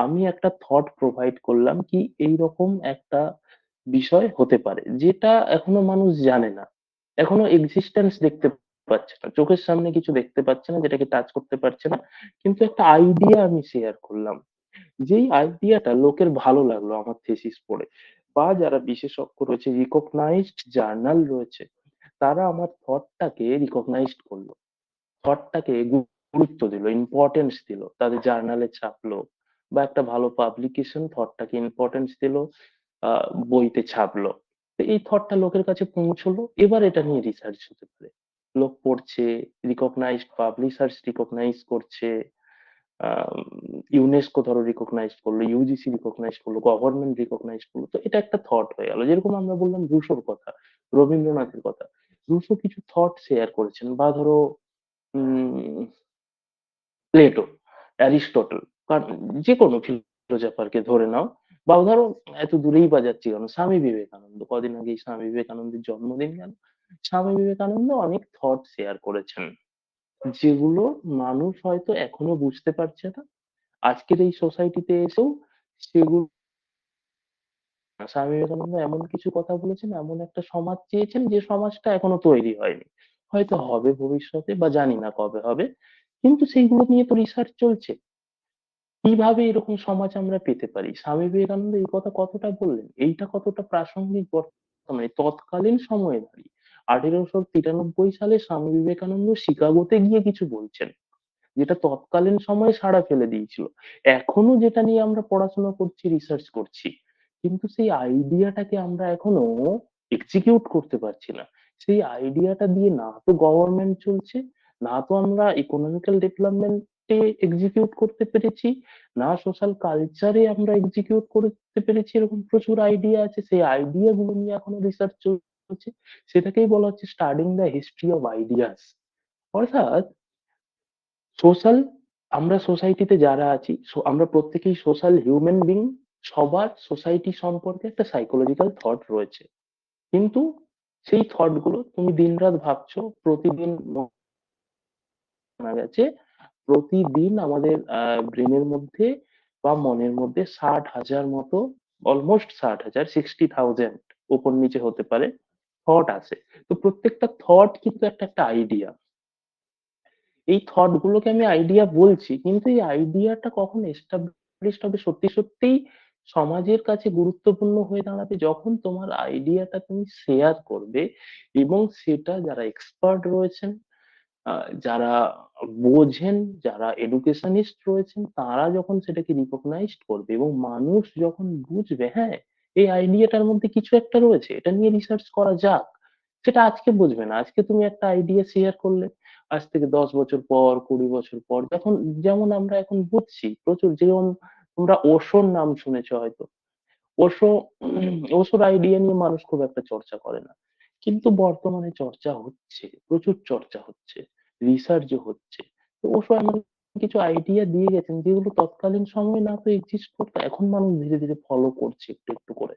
আমি একটা থট প্রোভাইড করলাম কি এইরকম একটা বিষয় হতে পারে, যেটা এখনো মানুষ জানে না, এখনো এক্সিস্টেন্স দেখতে পাচ্ছে না, চোখের সামনে কিছু দেখতে পাচ্ছে না, যেটাকে টাচ করতে পারছে না, কিন্তু একটা আইডিয়া আমি শেয়ার করলাম। যেই আইডিয়াটা লোকের ভালো লাগলো আমার থিসিস পড়ে, বা যারা বিশেষজ্ঞ রয়েছে, রিকগনাইজড জার্নাল রয়েছে, তারা আমার থটটাকে রিকগনাইজড করলো, থটটাকে গুরুত্ব দিল, ইম্পর্টেন্স দিল, তাদের জার্নালে ছাপলো, বা একটা ভালো পাবলিকেশন থটটাকে ইম্পর্টেন্স দিল, বইতে ছাপলো। তো এই থটটা লোকের কাছে পৌঁছলো, এবার এটা নিয়ে রিসার্চ হতে পারে, লোক পড়ছে, রিকগনাইজড পাবলিশার্স রিকগনাইজ করছে, ইউনেস্কো ধরো রিকগনাইজ করলো, ইউজিসি রিকগনাইজ করলো, গভর্নমেন্ট রিকগনাইজ করলো। তো এটা একটা থট হয়ে গেল। যেরকম আমরা বললাম রুশোর কথা, রবীন্দ্রনাথের কথা, রুশো কিছু থট শেয়ার করেছেন, বা ধরো উম প্লেটো, অ্যারিস্টটল, কারণ যে কোনো ফিলোজফারকে ধরে নাও, বা ধরো এত দূরেই বা যাচ্ছি কেন, স্বামী বিবেকানন্দ, কদিন আগেই স্বামী বিবেকানন্দের জন্মদিন গেল। স্বামী বিবেকানন্দ অনেক থট শেয়ার করেছেন, যেগুলো মানুষ হয়তো এখনো বুঝতে পারছে না, আজকের এই সোসাইটিতে এসেও সেগুলো। স্বামী বিবেকানন্দ এমন কিছু কথা বলেছেন, এমন একটা সমাজ চেয়েছেন যে সমাজটা এখনো তৈরি হয়নি, হয়তো হবে ভবিষ্যতে, বা জানি না কবে হবে, কিন্তু সেইগুলো নিয়ে তো রিসার্চ চলছে। কিভাবে এরকম সমাজ আমরা পেতে পারি, স্বামী বিবেকানন্দ এই কথা কতটা বললেন, এইটা কতটা প্রাসঙ্গিক বর্তমানে তৎকালীন সময়ে দাঁড়িয়ে। 1893 সালে স্বামী বিবেকানন্দ শিকাগোতে গিয়ে কিছু বলছেন, যেটা তৎকালীন সময়ে সাড়া ফেলে দিয়েছিল। এখনো যেটা নিয়ে আমরা পড়াশোনা করছি, রিসার্চ করছি, কিন্তু সেই আইডিয়াটাকে আমরা এখনো এক্সিকিউট করতে পারছি না। সেই আইডিয়াটা দিয়ে না তো গভর্নমেন্ট চলছে, না তো আমরা ইকোনমিক্যাল ডেভেলপমেন্টে এক্সিকিউট করতে পেরেছি, না সোশ্যাল কালচারে আমরা এক্সিকিউট করতে পেরেছি। এরকম প্রচুর আইডিয়া আছে, সেই আইডিয়া গুলো নিয়ে এখনো রিসার্চ চলছে। সেটাকেই বলা হচ্ছে studying the history of ideas. অর্থাৎ সোশ্যাল, আমরা সোসাইটিতে যারা আছি, আমরা প্রত্যেকেই সোশ্যাল হিউম্যান বিং, সবার সোসাইটি সম্পর্কে একটা সাইকোলজিক্যাল থট রয়েছে। কিন্তু সেই থট গুলো তুমি দিনরাত ভাবছো, প্রতিদিন জানা গেছে প্রতিদিন আমাদের ব্রেনের মধ্যে বা মনের মধ্যে 60,000 মতো, অলমোস্ট 60,000, 60,000 উপর নিচে হতে পারে, থট আসে। তো প্রত্যেকটা থট কিন্তু একটা একটা আইডিয়া। এই থট গুলোকে আমি আইডিয়া বলছি, কিন্তু এই আইডিয়াটা কখন এস্টাবলিশড হবে সত্যি সত্যিই সমাজের কাছে গুরুত্বপূর্ণ হয়ে দাঁড়াবে যখন তোমার আইডিয়াটা তুমি শেয়ার করবে এবং সেটা যারা এক্সপার্ট রয়েছেন, যারা বোঝেন, যারা এডুকেশনিস্ট রয়েছেন, তারা যখন সেটাকে রিকগনাইজড করবে এবং মানুষ যখন বুঝবে, হ্যাঁ, এই আইডিয়াটার মধ্যে কিছু একটা রয়েছে, এটা নিয়ে রিসার্চ করা যাক, সেটা আজকে বুঝবে না। আজকে তুমি একটা আইডিয়া শেয়ার করলে, আজ থেকে 10 বছর পর, 20 বছর পর, যখন, যেমন আমরা এখন বুঝছি প্রচুর, যেমন তোমরা ওশোর নাম শুনেছো হয়তো। ওশো, ওশোর আইডিয়া নিয়ে মানুষ খুব একটা চর্চা করে না, কিন্তু বর্তমানে চর্চা হচ্ছে, প্রচুর চর্চা হচ্ছে, রিসার্চও হচ্ছে। তো ওশো এমন কিছু আইডিয়া দিয়ে গেছেন যেগুলো তৎকালীন সময় না তো এক্সিস্ট করতো, এখন মানুষ ধীরে ধীরে ফলো করছে, একটু একটু করে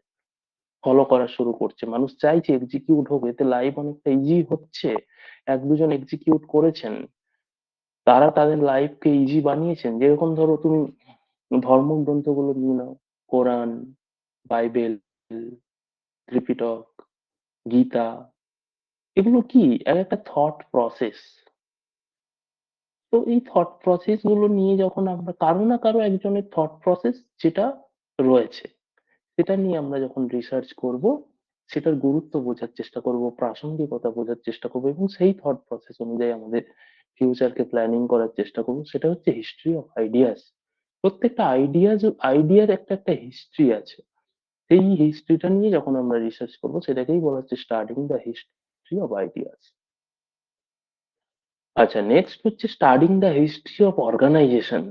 ফলো করা শুরু করছে। মানুষ চাইছে এক্সিকিউট হোক, এতে লাইফ অনেকটা ইজি হচ্ছে। এক দুজন এক্সিকিউট করেছেন, তারা তাদের লাইফকে ইজি বানিয়েছেন। যেরকম ধরো তুমি ধর্মগ্রন্থগুলো নিয়ে নাও, কোরআন, বাইবেল, ত্রিপিটক, গীতা, এগুলো কি এক একটা থট প্রসেস। তো এই থট প্রসেস গুলো নিয়ে যখন আমরা কারো না কারো একজনের থট প্রসেস যেটা রয়েছে, সেটা নিয়ে আমরা যখন রিসার্চ করব, সেটার গুরুত্ব বোঝার চেষ্টা করব, প্রাসঙ্গিকতা বোঝার চেষ্টা করব এবং সেই থট প্রসেস অনুযায়ী আমাদের ফিউচারকে প্ল্যানিং করার চেষ্টা করব, সেটা হচ্ছে হিস্ট্রি অফ আইডিয়াস। প্রত্যেকটা আইডিয়ার একটা একটা হিস্ট্রি আছে। সেই হিস্ট্রিটা নিয়ে যখন আমরা রিসার্চ করব, সেটাকেই বলা হচ্ছে studying the history of ideas. আচ্ছা, নেক্সট হচ্ছে studying the history of organisation.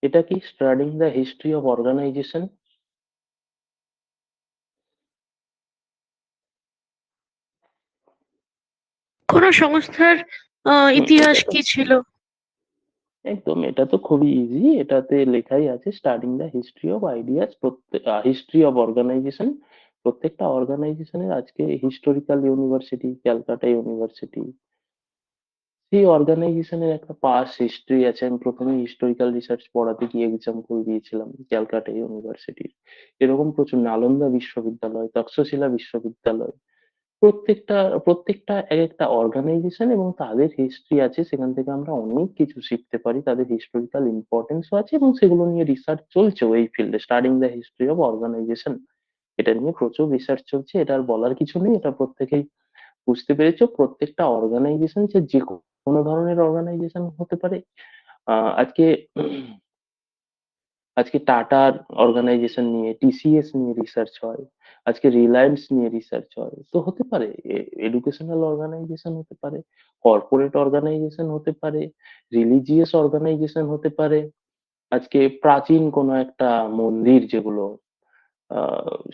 এটা কি studying the history of organisation? কোন সংস্থার ইতিহাস এটা তো কি ছিল? একদম, এটা তো খুবই ইজি, এটাতে লেখাই আছে studying the history of ideas, history of organisation. প্রত্যেকটা অর্গানাইজেশনের আজকে হিস্টোরিক্যাল ইউনিভার্সিটি, ক্যালকাটা ইউনিভার্সিটি, সেই অর্গানাইজেশনের একটা পাস হিস্ট্রি আছে। আমি প্রথমে হিস্টোরিক্যাল রিসার্চ পড়াতে গিয়ে এক্সাম্পল দিয়েছিলাম ক্যালকাটা ইউনিভার্সিটির। এরকম প্রচুর, নালন্দা বিশ্ববিদ্যালয়, তক্ষশিলা বিশ্ববিদ্যালয়, প্রত্যেকটা প্রত্যেকটা এক একটা অর্গানাইজেশন এবং তাদের হিস্ট্রি আছে, সেখান থেকে আমরা অনেক কিছু শিখতে পারি, তাদের হিস্টোরিক্যাল ইম্পর্টেন্সও আছে এবং সেগুলো নিয়ে রিসার্চ চলছে এই ফিল্ডে, studying the history of organisation. এটা নিয়ে প্রচুর রিসার্চ চলছে, এটা আর বলার কিছু নেই, এটা প্রত্যেকেই বুঝতে পেরেছো। প্রত্যেকটা অর্গানাইজেশন, সে যে কোনো ধরনের অর্গানাইজেশন হতে পারে। আজকে আজকে টাটার অর্গানাইজেশন নিয়ে, টিসিএস নিয়ে রিসার্চ হয়, আজকে রিলায়েন্স নিয়ে রিসার্চ হয়, তো হতে পারে এডুকেশনাল অর্গানাইজেশন হতে পারে, কর্পোরেট অর্গানাইজেশন হতে পারে, রিলিজিয়াস অর্গানাইজেশন হতে পারে। আজকে প্রাচীন কোনো একটা মন্দির যেগুলো,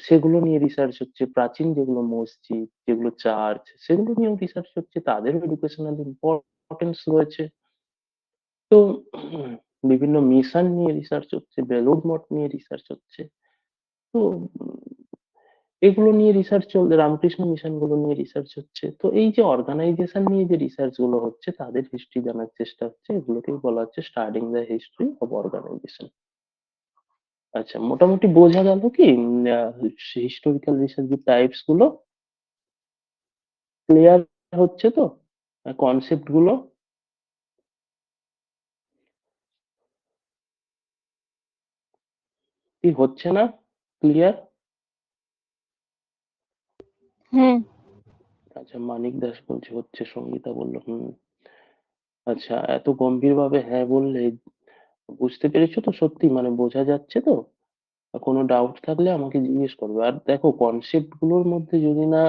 সেগুলো নিয়ে রিসার্চ হচ্ছে, প্রাচীন যেগুলো মসজিদ, যেগুলো চার্চ, সেগুলো নিয়েও রিসার্চ হচ্ছে, তাদেরও এডুকেশনাল ইম্পর্টেন্স রয়েছে। তো বিভিন্ন মিশন নিয়ে রিসার্চ হচ্ছে, বেলুড় মঠ নিয়ে রিসার্চ হচ্ছে। তো এগুলো নিয়ে রিসার্চ চলছে, রামকৃষ্ণ মিশন গুলো নিয়ে রিসার্চ হচ্ছে। তো এই যে অর্গানাইজেশন নিয়ে যে রিসার্চ গুলো হচ্ছে, তাদের হিস্ট্রি জানার চেষ্টা হচ্ছে, এগুলোকেই বলা হচ্ছে studying the history of organisation. আচ্ছা, মোটামুটি বোঝা গেল কি হিস্টোরিক্যাল রিসার্চ টাইপস গুলো? ক্লিয়ার হচ্ছে তো কনসেপ্ট গুলো? কি হচ্ছে না ক্লিয়ার? হুম। আচ্ছা, মানিক দাস বলছে হচ্ছে, সঙ্গীতা বললো হুম। আচ্ছা, এত গম্ভীর ভাবে হ্যাঁ বললে, বুঝতে পেরেছো তো? সত্যি মানে বোঝা যাচ্ছে তো? আর কোনো ডাউট থাকলে আমাকে জিজ্ঞেস করবে। আর দেখো, কনসেপ্ট গুলোর মধ্যে যদি না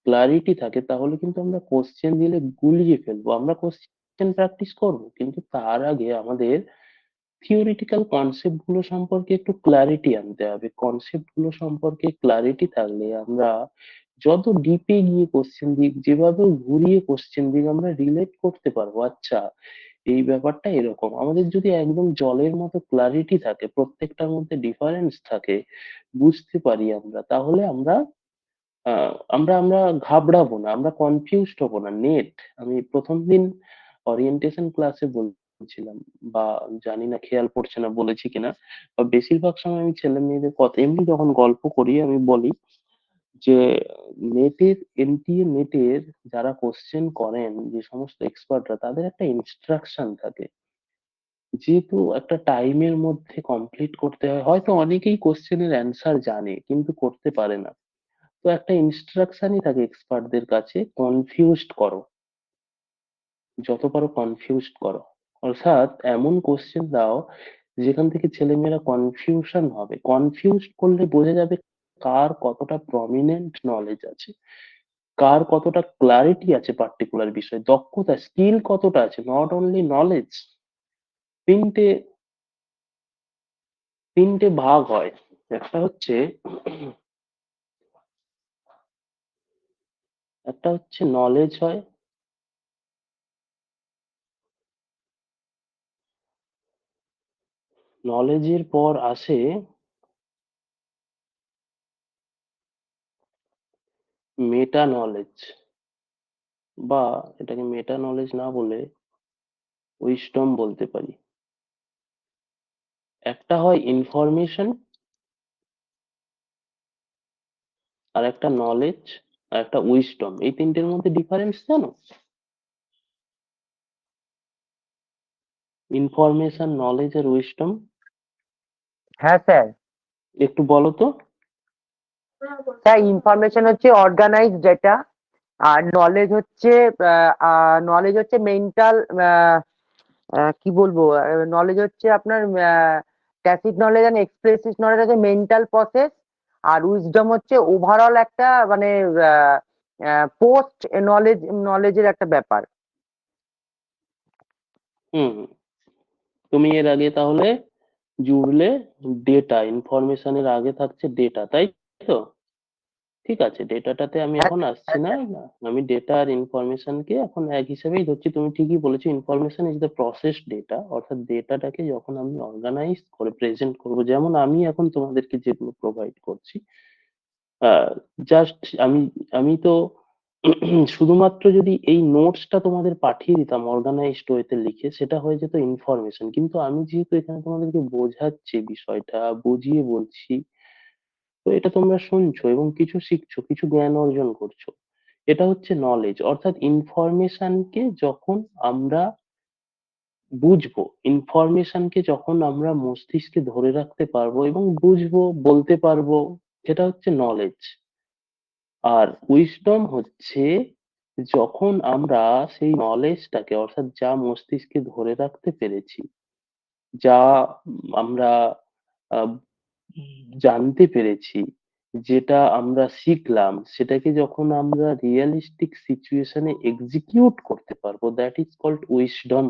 ক্লারিটি থাকে, তাহলে কিন্তু আমরা কোশ্চেন দিলে গুলিয়ে ফেলবো। আমরা কোশ্চেন প্র্যাকটিস করব, কিন্তু তার আগে আমাদের থিওরিটিক্যাল কনসেপ্ট গুলো সম্পর্কে একটু ক্লারিটি আনতে হবে। কনসেপ্ট গুলো সম্পর্কে ক্লারিটি থাকলে আমরা যত ডিপে গিয়ে কোশ্চেন দিক, যেভাবে ঘুরিয়ে কোশ্চেন দিক, আমরা রিলেট করতে পারবো। আচ্ছা, এই ব্যাপারটা এরকম। আমাদের যদি একদম জলের মতো ক্লারিটি থাকে, প্রত্যেকটার মধ্যে ডিফারেন্স থাকে, বুঝতে পারি আমরা, তাহলে আমরা আমরা আমরা ঘাবড়াবো না, আমরা কনফিউজড হবো না। আমি প্রথম দিন ওরিয়েন্টেশন ক্লাসে বলছিলাম, বা জানি না খেয়াল পড়ছে না বলেছি কিনা, বা বেশিরভাগ সময় আমি ছেলে মেয়েদের কথা এমনি যখন গল্প করি, আমি বলি যে নেটের যারা কোশ্চেন করেন, যে সমস্ত এক্সপার্টরা, তাদের একটা ইনস্ট্রাকশন থাকে। যেহেতু একটা টাইমের মধ্যে কমপ্লিট করতে হয়, হয়তো অনেকেই কোশ্চেনের অ্যান্সার জানে কিন্তু করতে পারে না। তো একটা ইনস্ট্রাকশনই থাকে এক্সপার্টদের কাছে, কনফিউজড করো, যত পারো কনফিউজড করো। অর্থাৎ এমন কোশ্চেন দাও যেখান থেকে ছেলেমেয়েরা কনফিউশন হবে, কনফিউজড করলে বোঝা যাবে কার কতটা প্রমিনেন্ট নলেজ আছে, কার কতটা ক্লারিটি আছে পার্টিকুলার বিষয়ে, দক্ষতা স্কিল কতটা আছে, নট অনলি নলেজ। তিনটে তিনটে ভাগ হয়। একটা হচ্ছে একটা হচ্ছে নলেজ হয়, নলেজের পর আসে মেটা নলেজ, বা এটাকে মেটা নলেজ না বলে উইজডম বলতে পারি। একটা হয় ইনফরমেশন, আর একটা নলেজ, আর একটা উইজডম। এই তিনটের মধ্যে ডিফারেন্স জানো? ইনফরমেশন, নলেজ আর উইজডম, হ্যাঁ স্যার। একটু বলো তো। স্যার ইনফরমেশন হচ্ছে অর্গানাইজ ডেটা, আর নলেজ হচ্ছে মেন্টাল, কি বলবো, নলেজ হচ্ছে আপনার tacit knowledge and expressive knowledge হচ্ছে মেন্টাল প্রসেস, আর উইজডম হচ্ছে ওভারঅল একটা মানে পোস্ট নলেজের একটা ব্যাপার। হুম, তুমি এর আগে তাহলে জুড়লে ডেটা, ইনফরমেশনের আগে থাকছে ডেটা, তাই তো? ঠিক আছে, ডেটাটাতে আমি হ্যাঁ এখন আসছি হ্যাঁ না, স্যার। আমি ডেটা আর ইনফরমেশনকে এখন এক হিসেবেই ধরছি। তুমি ঠিকই বলেছো, information is the process data, অর্থাৎ ডেটাটাকে যখন আমি অর্গানাইজ করে প্রেজেন্ট করব, যেমন আমি এখন তোমাদেরকে যেগুলো প্রোভাইড করছি, জাস্ট আমি আমি তো শুধুমাত্র যদি এই নোটসটা তোমাদের পাঠিয়ে দিতাম অর্গানাইজড ওয়েতে লিখে, সেটা হয়ে যেত ইনফরমেশন। কিন্তু আমি যেহেতু এখানে তোমাদেরকে বোঝাচ্ছি, বিষয়টা বুঝিয়ে বলছি, তো এটা তোমরা শুনছো এবং কিছু শিখছো, কিছু জ্ঞান অর্জন করছো, এটা হচ্ছে নলেজ। অর্থাৎ ইনফরমেশনকে যখন আমরা বুঝবো, ইনফরমেশনকে যখন আমরা মস্তিষ্কে ধরে রাখতে পারবো এবং বুঝবো, বলতে পারবো, সেটা হচ্ছে নলেজ। আর উইজডম হচ্ছে যখন আমরা সেই নলেজটাকে, অর্থাৎ যা মস্তিষ্কে ধরে রাখতে পেরেছি, যা আমরা আহ, জানতে পেরেছি, যেটা আমরা শিখলাম, সেটাকে যখন আমরা রিয়েলিস্টিক সিচুয়েশনে এক্সিকিউট করতে পারবো, that is called wisdom.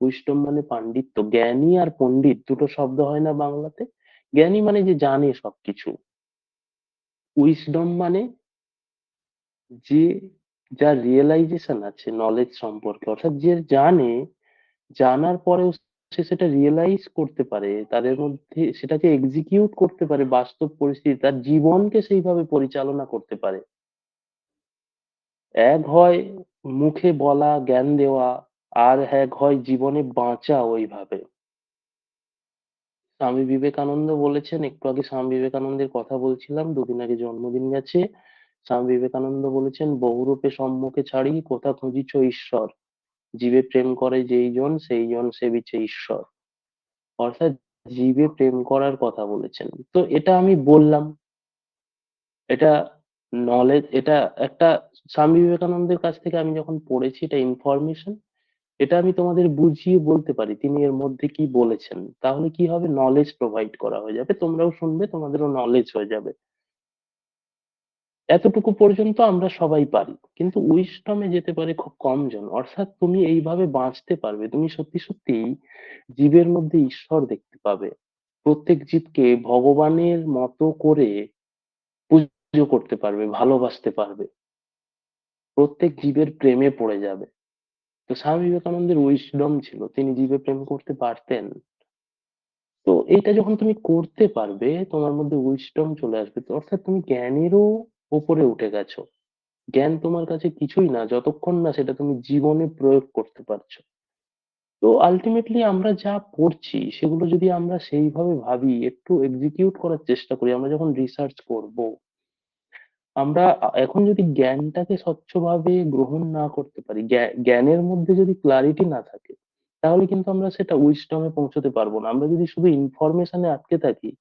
Wisdom মানে পাণ্ডিত্য। জ্ঞানী আর পণ্ডিত দুটো শব্দ হয় না বাংলাতে? জ্ঞানী মানে যে জানে সবকিছু, উইজডম মানে যে যার রিয়েলাইজেশন আছে নলেজ সম্পর্কে, অর্থাৎ যে জানে, জানার পরেও সে সেটা রিয়েলাইজ করতে পারে, তাদের মধ্যে সেটাকে এক্সিকিউট করতে পারে বাস্তব পরিস্থিতি, তার জীবনকে সেইভাবে পরিচালনা করতে পারে। এক হয় মুখে বলা, জ্ঞান দেওয়া, আর এক হয় জীবনে বাঁচা ওইভাবে। স্বামী বিবেকানন্দ বলেছেন, একটু আগে স্বামী বিবেকানন্দের কথা বলছিলাম, দুদিন আগে জন্মদিন গেছে। স্বামী বিবেকানন্দ বলেছেন, বহুরূপে সম্মুখে ছাড়ি কোথা খুঁজিছ ঈশ্বর, জীবে প্রেম করে যেই জন সেই জন সেবিছে ঈশ্বর। অর্থাৎ জীবে প্রেম করার কথা বলেছেন। তো এটা আমি বললাম, এটা নলেজ, এটা একটা স্বামী বিবেকানন্দের কাছ থেকে আমি যখন পড়েছি, এটা ইনফরমেশন। এটা আমি তোমাদের বুঝিয়ে বলতে পারি তিনি এর মধ্যে কি বলেছেন, তাহলে কি হবে, নলেজ প্রোভাইড করা হয়ে যাবে, তোমরাও শুনবে, তোমাদেরও নলেজ হয়ে যাবে। এতটুকু পর্যন্ত আমরা সবাই পারি, কিন্তু উইজডমে যেতে পারে খুব কম জন। অর্থাৎ তুমি এইভাবে বাঁচতে পারবে, তুমি সত্যি সত্যি জীবের মধ্যে ঈশ্বর দেখতে পাবে, প্রত্যেক জীবকে ভগবানের মতো করে পুজো করতে পারবে, ভালোবাসতে পারবে, প্রত্যেক জীবের প্রেমে পড়ে যাবে। তো স্বামী বিবেকানন্দের উইজডম ছিল, তিনি জীবে প্রেম করতে পারতেন। তো এইটা যখন তুমি করতে পারবে, তোমার মধ্যে উইজডম চলে আসবে, তো অর্থাৎ তুমি জ্ঞানেরও উপরে উঠে গেছো। জ্ঞান তোমার কাছে কিছুই না যতক্ষণ না সেটা তুমি জীবনে প্রয়োগ করতে পারছো। তো আলটিমেটলি আমরা যা পড়ছি সেগুলো যদি আমরা সেইভাবে ভাবি, একটু এক্সিকিউট করার চেষ্টা করি, আমরা যখন রিসার্চ করব, আমরা এখন যদি জ্ঞানটাকে স্বচ্ছভাবে গ্রহণ না করতে পারি, জ্ঞানের মধ্যে যদি ক্লারিটি না থাকে, তাহলে কিন্তু আমরা সেটা উইজডমে পৌঁছতে পারবো না। আমরা যদি শুধু ইনফরমেশনে আটকে থাকি,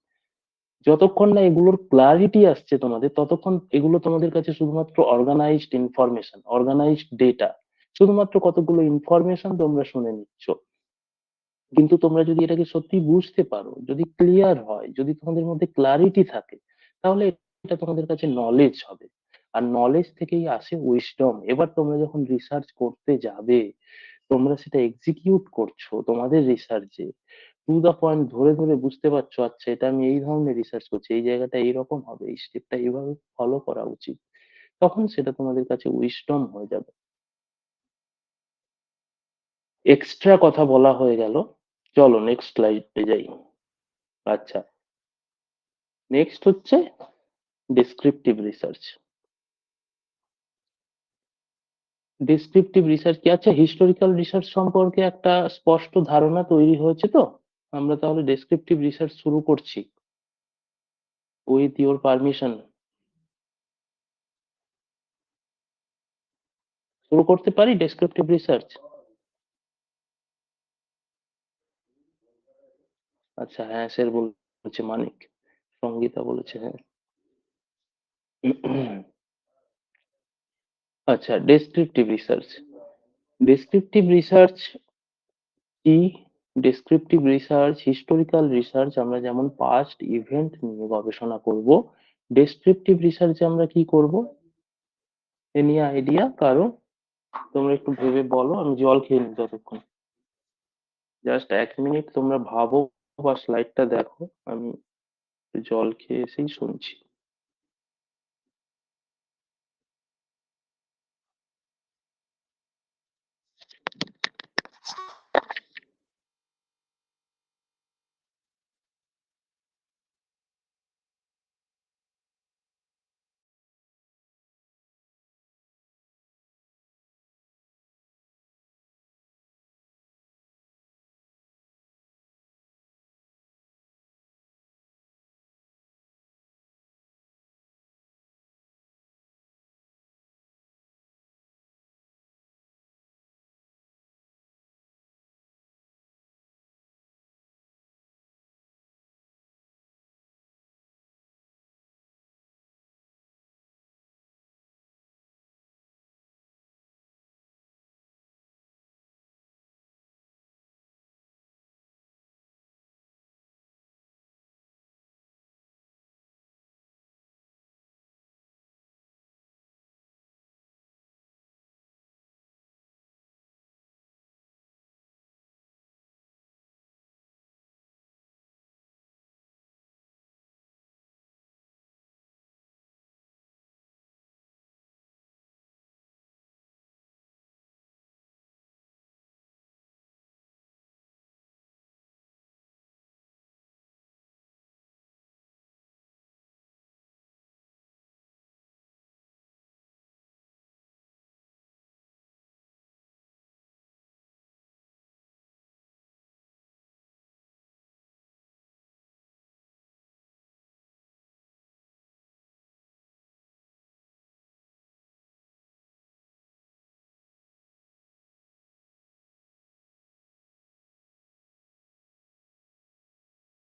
যতক্ষণ না এগুলোর ক্লারিটি আসছে তোমাদের, ততক্ষণ এগুলো তোমাদের কাছে শুধুমাত্র অর্গানাইজড ইনফরমেশন, অর্গানাইজড ডেটা, শুধুমাত্র কতগুলো ইনফরমেশন তোমরা শুনে নিচ্ছ। কিন্তু তোমরা যদি এটাকে সত্যি বুঝতে পারো, যদি ক্লিয়ার হয়, যদি তোমাদের মধ্যে ক্লারিটি থাকে, তাহলে এটা তোমাদের কাছে নলেজ হবে। আর নলেজ থেকেই আসে উইজডম। এবার তোমরা যখন রিসার্চ করতে যাবে, তোমরা সেটা এক্সিকিউট করছো তোমাদের রিসার্চে, টু দা পয়েন্ট ধরে ধরে বুঝতে পারছো, আচ্ছা এটা আমি এই ধরনের রিসার্চ করছি, এই জায়গাটা এইরকম হবে, এই স্টেপটা এইভাবে ফলো করা উচিত, তখন সেটা তোমাদের কাছে উইজডম হয়ে যাবে। এক্সট্রা কথা বলা হয়ে গেল, চলো নেক্সট স্লাইডে যাই। আচ্ছা, নেক্সট হচ্ছে ডেসক্রিপটিভ রিসার্চ। ডেসক্রিপটিভ রিসার্চ কি? আচ্ছা, হিস্টোরিক্যাল রিসার্চ সম্পর্কে একটা স্পষ্ট ধারণা তৈরি হয়েছে তো? আমরা তাহলে ডেসক্রিপটিভ রিসার্চ শুরু করছি উইথ ইওর পারমিশন। শুরু করতে পারি ডেসক্রিপটিভ রিসার্চ? আচ্ছা, হ্যাঁ স্যার বলছে, মানিক, সঙ্গীতা বলেছে, হ্যাঁ। আচ্ছা, ডেসক্রিপটিভ রিসার্চ। ডেসক্রিপটিভ রিসার্চ কি? ডেসক্রিপটিভ রিসার্চ, হিস্টোরিক্যাল রিসার্চ আমরা যেমন পাস্ট ইভেন্ট নিয়ে গবেষণা করব, ডেসক্রিপটিভ রিসার্চে আমরা কি করব? এ নিয়ে আইডিয়া কারো? তোমরা একটু ভেবে বলো, আমি জল খেয়ে নিই ততক্ষণ। জাস্ট 1 মিনিট তোমরা ভাবো বা স্লাইডটা দেখো, আমি একটু জল খেয়ে এসেই শুনছি।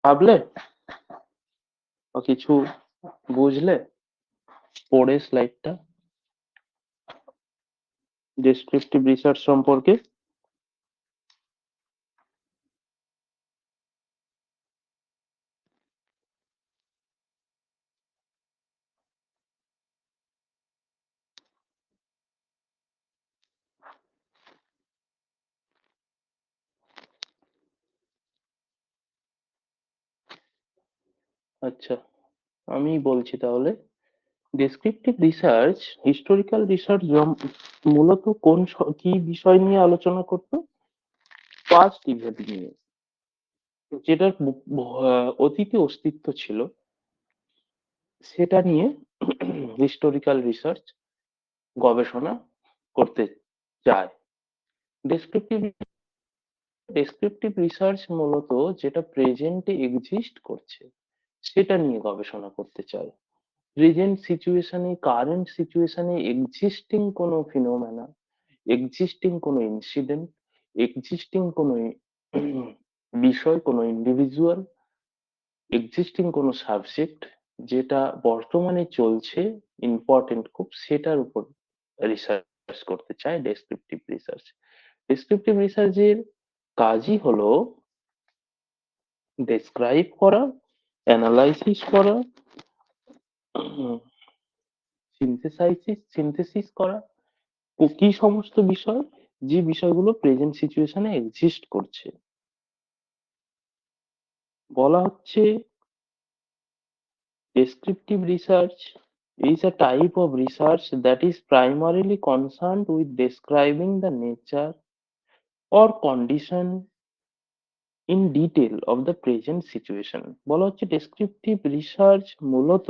ভাবলে বা কিছু বুঝলে পড়ে স্লাইডটা ডেসক্রিপটিভ রিসার্চ সম্পর্কে? আচ্ছা, আমি বলছি তাহলে। ডেসক্রিপটিভ রিসার্চ, হিস্টোরিক্যাল রিসার্চ মূলত কি বিষয় নিয়ে আলোচনা করতো? পাস্ট ইভেন্ট নিয়ে, যেটার অতীতে অস্তিত্ব ছিল, সেটা নিয়ে হিস্টোরিক্যাল রিসার্চ গবেষণা করতে চায়। ডেসক্রিপটিভ ডেসক্রিপটিভ রিসার্চ মূলত যেটা প্রেজেন্টে এক্সিস্ট করছে সেটা নিয়ে গবেষণা করতে চায়। প্রেজেন্ট সিচুয়েশনে, কারেন্ট সিচুয়েশনে এক্সিস্টিং কোনো ফিনোমেনা, এক্সিস্টিং কোনো ইনসিডেন্ট, এক্সিস্টিং কোনো বিষয়, কোনো ইন্ডিভিজুয়াল, এক্সিস্টিং কোনো সাবজেক্ট যেটা বর্তমানে চলছে, ইম্পর্টেন্ট খুব, সেটার উপর রিসার্চ করতে চায় ডেসক্রিপটিভ রিসার্চ। ডেসক্রিপটিভ রিসার্চের কাজই হলো ডেসক্রাইব করা, অ্যানালাইসিস করা, সিনথেসিস করা কি সমস্ত বিষয়, যে বিষয়গুলো প্রেজেন্ট সিচুয়েশনে এক্সিস্ট করছে। বলা হচ্ছে descriptive research is a type of research that is primarily concerned with describing the nature or condition in detail of the present situation। বলা হচ্ছে descriptive research মূলত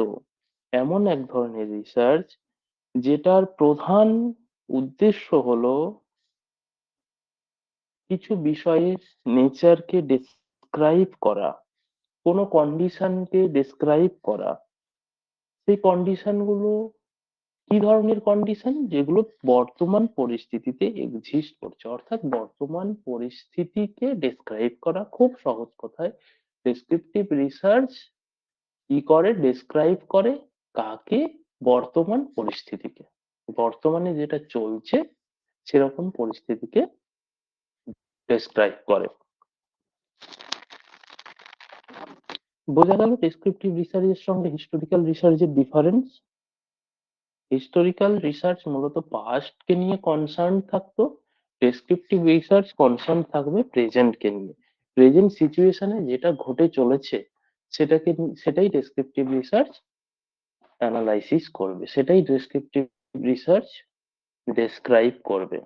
এমন এক ধরনের রিসার্চ যেটার প্রধান উদ্দেশ্য হলো কিছু বিষয়ের নেচারকে ডেসক্রাইব করা, কোনো কন্ডিশনকে ডেসক্রাইব করা। সেই কন্ডিশন গুলো কি ধরনের কন্ডিশন? যেগুলো বর্তমান পরিস্থিতিতে এক্সিস্ট করছে, অর্থাৎ বর্তমান পরিস্থিতিকে ডেসক্রাইব করা। খুব সহজ কথায় ডেসক্রিপটিভ রিসার্চ কি করে? ডেসক্রাইব করে কাকে? বর্তমান পরিস্থিতিকে, বর্তমানে যেটা চলছে সেরকম পরিস্থিতিকে ডেসক্রাইব করে। বোঝা গেল ডেসক্রিপটিভ রিসার্চের সঙ্গে হিস্টোরিক্যাল রিসার্চের ডিফারেন্স। হিস্টোরিক্যাল রিসার্চ মূলত পাস্ট কে নিয়ে কনসার্ন থাকতো, ডেসক্রিপটিভ রিসার্চ কনসার্ন থাকবে প্রেজেন্ট কে নিয়ে। প্রেজেন্ট সিচুয়েশনে যেটা ঘটে চলেছে সেটাই ডেসক্রিপটিভ রিসার্চ অ্যানালাইসিস করবে, সেটাই ডেসক্রিপটিভ রিসার্চ ডেসক্রাইব করবে।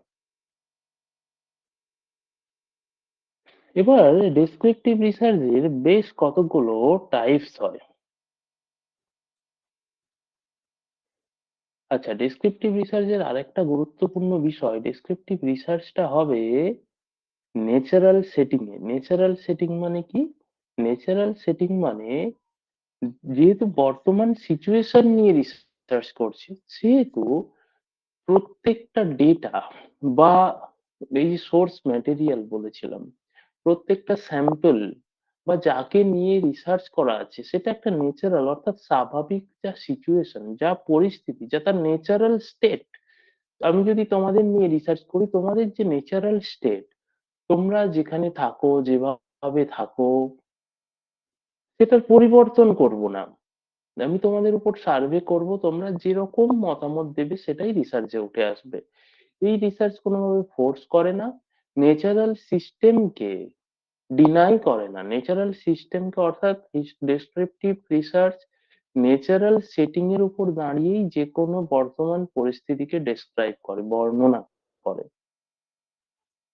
এবার ডেসক্রিপটিভ রিসার্চের বেশ কতগুলো টাইপস হয়। আচ্ছা, ডেসক্রিপটিভ রিসার্চের আরেকটা গুরুত্বপূর্ণ বিষয়, ডেসক্রিপটিভ রিসার্চটা হবে ন্যাচারাল সেটিং এ। ন্যাচারাল সেটিং মানে কি? ন্যাচারাল সেটিং মানে যেহেতু বর্তমান সিচুয়েশন নিয়ে রিসার্চ করছে, সেহেতু প্রত্যেকটা ডেটা বা এই যে সোর্স ম্যাটেরিয়াল বলেছিলাম, প্রত্যেকটা স্যাম্পল বা যাকে নিয়ে রিসার্চ করা আছে সেটা একটা ন্যাচারাল, অর্থাৎ স্বাভাবিক যা সিচুয়েশন, যা পরিস্থিতি, যা তার ন্যাচারাল স্টেট। আমি যদি তোমাদের নিয়ে রিসার্চ করি, তোমাদের যে ন্যাচারাল স্টেট, তোমরা যেখানে থাকো, যেভাবে থাকো, সেটার পরিবর্তন করব না। আমি তোমাদের উপর সার্ভে করব, তোমরা যেরকম মতামত দেবে সেটাই রিসার্চে উঠে আসবে। এই রিসার্চ কোনোভাবে ফোর্স করে না, ন্যাচারাল সিস্টেমকে ডিনাই করে না। ন্যাচারাল সিস্টেমকে, অর্থাৎ ডেসক্রিপটিভ রিসার্চ ন্যাচারাল সেটিং এর উপর দাঁড়িয়েই যে কোনো বর্তমান পরিস্থিতিকে ডেসক্রাইব করে, বর্ণনা করে।